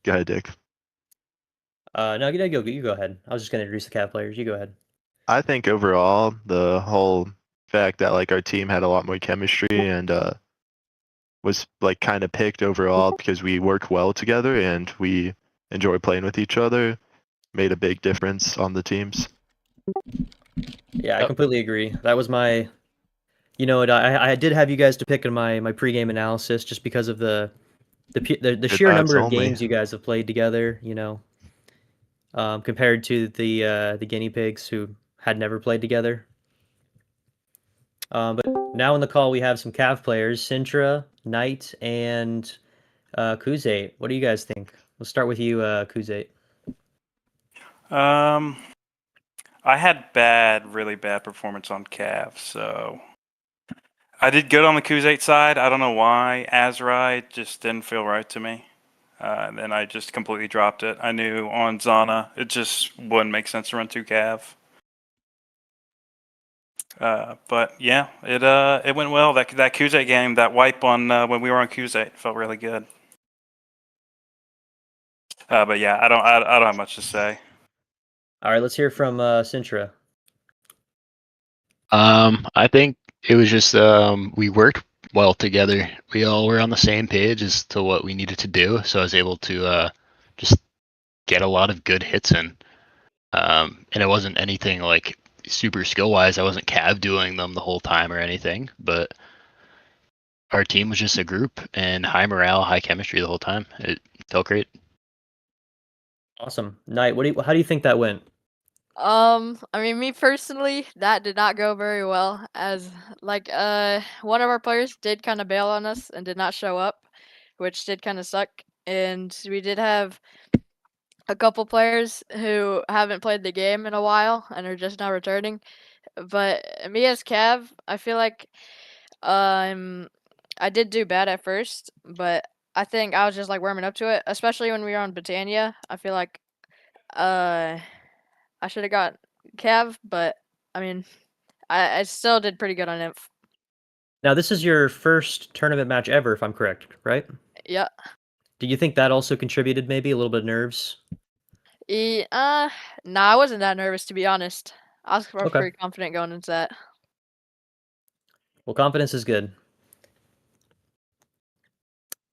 Go ahead, Dick. No, you go ahead. I was just gonna introduce the cav players. You go ahead. I think overall, the whole fact that our team had a lot more chemistry and was kind of picked overall because we work well together and we enjoy playing with each other made a big difference on the teams. Yeah, I completely agree. That was my. I did have you guys to pick in my pregame analysis just because of the sheer number of games you guys have played together. Compared to the guinea pigs who had never played together. But now in the call we have some cav players: Sintra, Knight, and Kuzate. What do you guys think? We'll start with you, Kuzate. I had really bad performance on cav, so I did good on the Kuzate side. I don't know why. Azrai just didn't feel right to me. And then I just completely dropped it. I knew on Zana, it just wouldn't make sense to run 2 cav. But yeah, it went well. That Kuzate game, that wipe on when we were on Kuzate felt really good. But yeah, I don't have much to say. All right, let's hear from Sintra. I think it was just we worked well together. We all were on the same page as to what we needed to do, so I was able to just get a lot of good hits in. And it wasn't anything like super skill wise. I wasn't Cav doing them the whole time or anything, but our team was just a group and high morale, high chemistry the whole time. It felt great. Awesome. Knight, how do you think that went? I mean, me personally, that did not go very well, as like one of our players did kind of bail on us and did not show up, which did kind of suck. And we did have a couple players who haven't played the game in a while and are just now returning. But me as Cav, I feel like I did do bad at first, but I think I was just like warming up to it, especially when we were on Britannia. I feel like I should have got Cav, but I mean, I still did pretty good on Inf. Now, this is your first tournament match ever, if I'm correct, right? Yeah. Do you think that also contributed maybe a little bit of nerves? Nah, I wasn't that nervous, to be honest. I was Okay. pretty confident going into that. Well, confidence is good.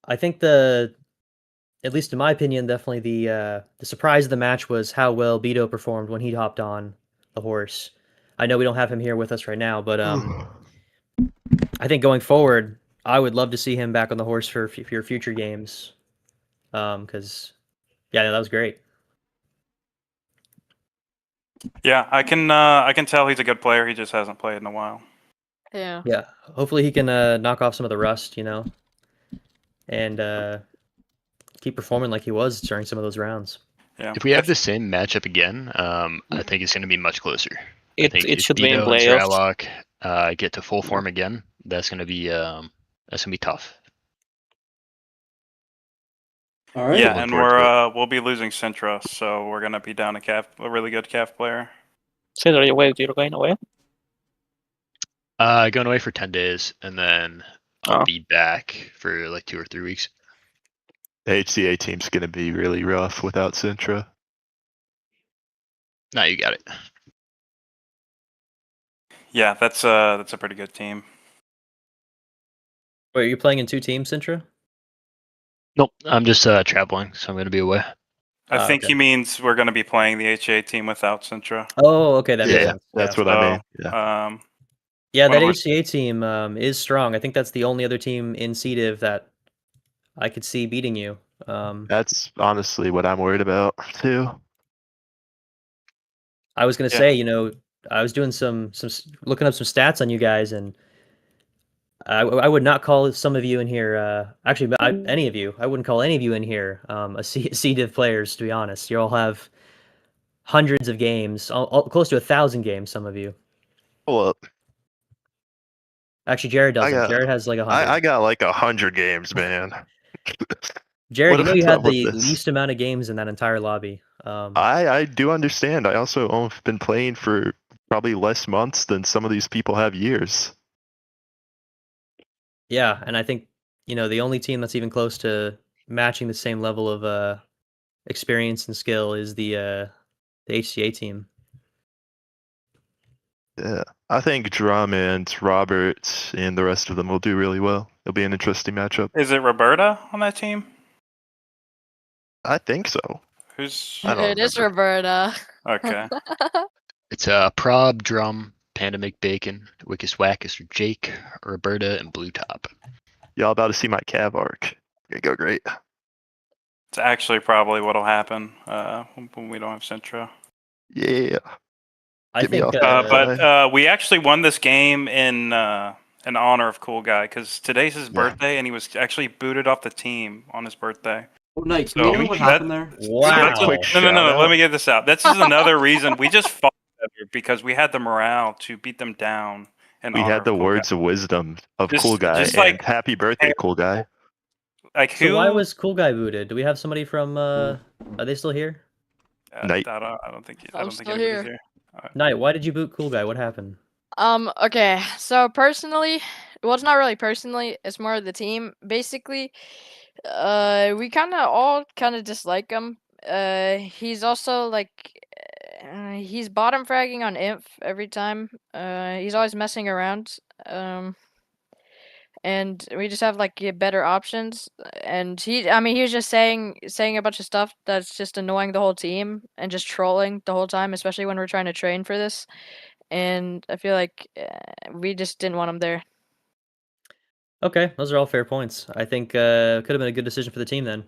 I think at least in my opinion, definitely the surprise of the match was how well Beto performed when he hopped on the horse. I know we don't have him here with us right now, but I think going forward, I would love to see him back on the horse for your future games. Because yeah, that was great. Yeah, I can tell he's a good player. He just hasn't played in a while. Yeah. Yeah, hopefully he can knock off some of the rust, and keep performing like he was during some of those rounds. Yeah. If we have the same matchup again, I think it's going to be much closer. I think It if should be in Beto and playoffs. Zralok get to full form again, that's going to be tough. All right. Yeah, Looking and forward we'll be losing Sintra, so we're gonna be down a really good Cav player. Cedar, you're going away? Going away for 10 days, and then I'll be back for like 2 or 3 weeks. The HCA team's gonna be really rough without Sintra. Now you got it. Yeah, that's a pretty good team. Wait, are you playing in 2 teams, Sintra? Nope, I'm just traveling, so I'm going to be away. I think okay. he means we're gonna be playing the HCA team without Sintra. Oh, okay, that makes Yeah, sense. that's Yeah. what I So, mean. Yeah. Yeah, One that of our- HCA team is strong. I think that's the only other team in CDIV that I could see beating you. That's honestly what I'm worried about too. I was gonna Yeah. say, I was doing looking up some stats on you guys, and I would not call some of you in here. Actually, any of you, I wouldn't call any of you in here CDIV players. To be honest, you all have hundreds of games, close to 1,000 games. Some of you. Well, Actually, Jared doesn't. got- Jared has like 100. I got like 100 games, man. Jared, what you is had up with the this? least amount of games in that entire lobby. I do understand. I also have been playing for probably less months than some of these people have years. Yeah, and I think the only team that's even close to matching the same level of experience and skill is the HCA team. Yeah, I think Drum and Robert and the rest of them will do really well. It'll be an interesting matchup. Is it Roberta on that team? I think so. Who's I don't It is remember. Roberta. okay? It's Prob, Drum, Panda McBacon, Wickus Wackus, Jake, Roberta, and Blue Top. Y'all about to see my Cav arc. Gonna go great. It's actually probably what'll happen when we don't have Sintra. Yeah. I Get me think, off But we actually won this game in honor of Cool Guy because today's his Yeah. birthday and he was actually booted off the team on his birthday. Oh, Knight, So you know what that- happened there? wow. quick No. shout out. Let me get this out. This is another reason we just fought together because we had the morale to beat them down. In We honor had the of Cool words Guy. of wisdom of Just- Cool Guy just and like- happy birthday, Cool Guy. Like who? So why was Cool Guy booted? Do we have somebody from? Are they still here? Knight. I don't think. I I'm don't think still anybody's here. here. Knight, why did you boot Cool Guy? What happened? Okay, so personally, well, it's not really personally, it's more of the team. Basically, we all kind of dislike him he's also like he's bottom fragging on inf every time. He's always messing around. And we just have like better options. And he was just saying a bunch of stuff that's just annoying the whole team and just trolling the whole time, especially when we're trying to train for this. And I feel like we just didn't want him there. Okay, those are all fair points. I think could have been a good decision for the team then.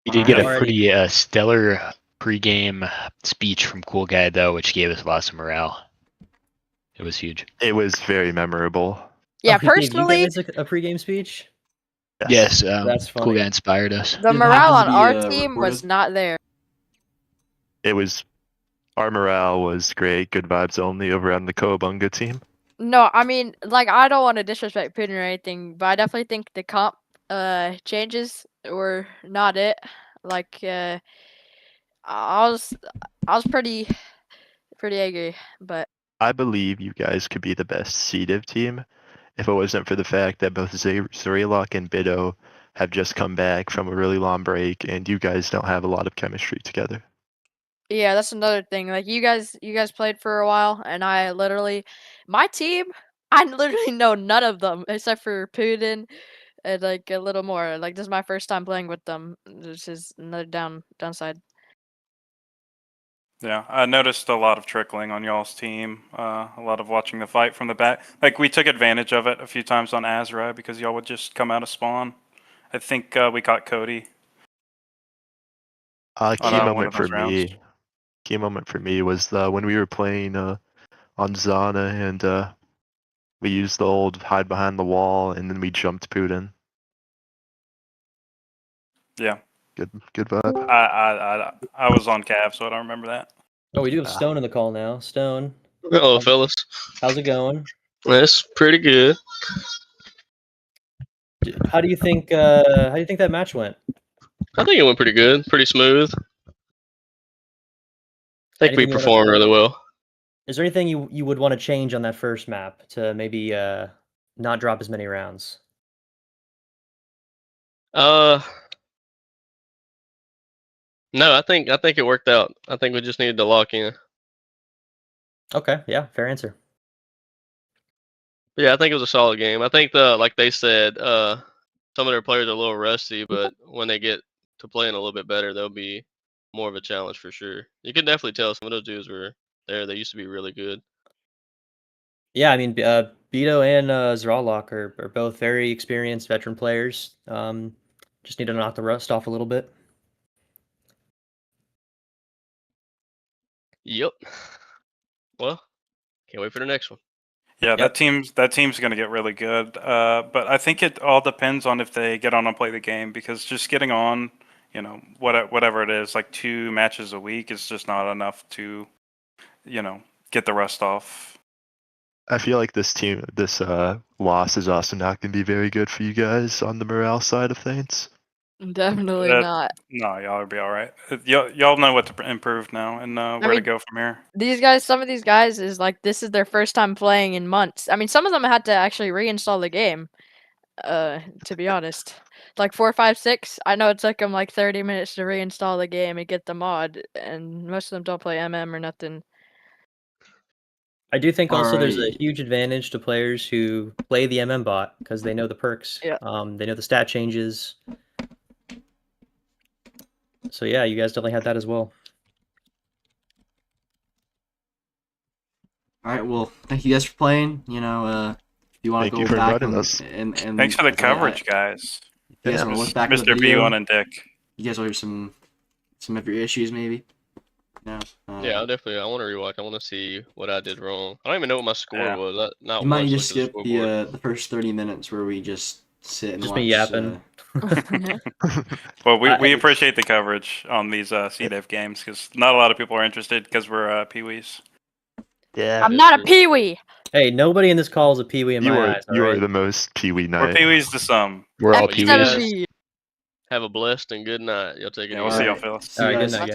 We did get a Alrighty. pretty stellar pregame speech from Cool Guy though, which gave us lots of morale. It was huge. It was very memorable. Yeah, Oh, he gave personally, you guys a pregame speech. Yes, That's Cool funny. Guy inspired us. the Did it morale on happen to be, our team was recorded? not there. It was our morale was great. Good vibes only over on the Kowabunga team. No, I mean, like, I don't want to disrespect Putin or anything, but I definitely think the comp changes were not it. Like, I was pretty angry, but I believe you guys could be the best CDIV team if it wasn't for the fact that both Zerlock and Bido have just come back from a really long break, and you guys don't have a lot of chemistry together. yeah, that's another thing. Like, you guys played for a while, and my team, I literally know none of them except for Putin and like a little more. Like, this is my first time playing with them. This is another downside. Yeah, I noticed a lot of trickling on y'all's team. A lot of watching the fight from the back. Like, we took advantage of it a few times on Azra because y'all would just come out of spawn. I think we caught Cody. Key one of moment for those rounds. me. Key moment for me was when we were playing on Zana and we used the old hide behind the wall and then we jumped Putin. Yeah, Good vibe. I was on Cav, so I don't remember that. Oh, we do have Stone in the call now. Stone, Hello, fellas. how's it going? That's pretty good. How do you think that match went? I think it went pretty good, pretty smooth. I think we Anything you wanna- performed really well. Is there anything you would want to change on that first map to maybe not drop as many rounds? No, I think it worked out. I think we just needed to lock in. Okay, yeah, fair answer. But yeah, I think it was a solid game. I think like they said, some of their players are a little rusty, but when they get to playing a little bit better, they'll be more of a challenge for sure. You can definitely tell some of those dudes were there. They used to be really good. Yeah, I mean, Beto and Zralok are both very experienced veteran players. Just need to knock the rust off a little bit. Yep. Well, can't wait for the next one. Yeah, Yep. that team's going to get really good. But I think it all depends on if they get on and play the game, because just getting on, whatever it is, like 2 matches a week is just not enough to, get the rust off. I feel like this loss is also not going to be very good for you guys on the morale side of things. Definitely not. No, y'all will be all right. Y'all know what to improve now and where to go from here. These guys, some of these guys is like, this is their first time playing in months. I mean, some of them had to actually reinstall the game. To be honest, like 4, 5, 6. I know it took them like 30 minutes to reinstall the game and get the mod, and most of them don't play MM or nothing. I do think also there's a Alrighty. huge advantage to players who play the MM bot because they know the perks. Yeah. They know the stat changes. So yeah, you guys definitely have that as well. All right, well, thank you guys for playing. If you want to Thank you go for back inviting us. and Thanks for the coverage, guys. If you guys want to look back at the Mr. video, B1 and Dick. you guys will hear some of your issues, maybe. Yeah, I want to rewatch. I want to see what I did wrong. I don't even know what my score was. You might need to skip the first 30 minutes where we just sit and Just watch. me yapping. Well, we appreciate the coverage on these CDIV games, because not a lot of people are interested because we're peewees. Yeah. I'm not a peewee. Hey, nobody in this call is a peewee in You my are eyes. you are alright? the most peewee We're night. peewees to some. We're all Episode peewees. B. Have a blessed and good night. Y'all take it Yeah, we'll easy. see y'all, fellas. See you Alright, good guys. night, guys.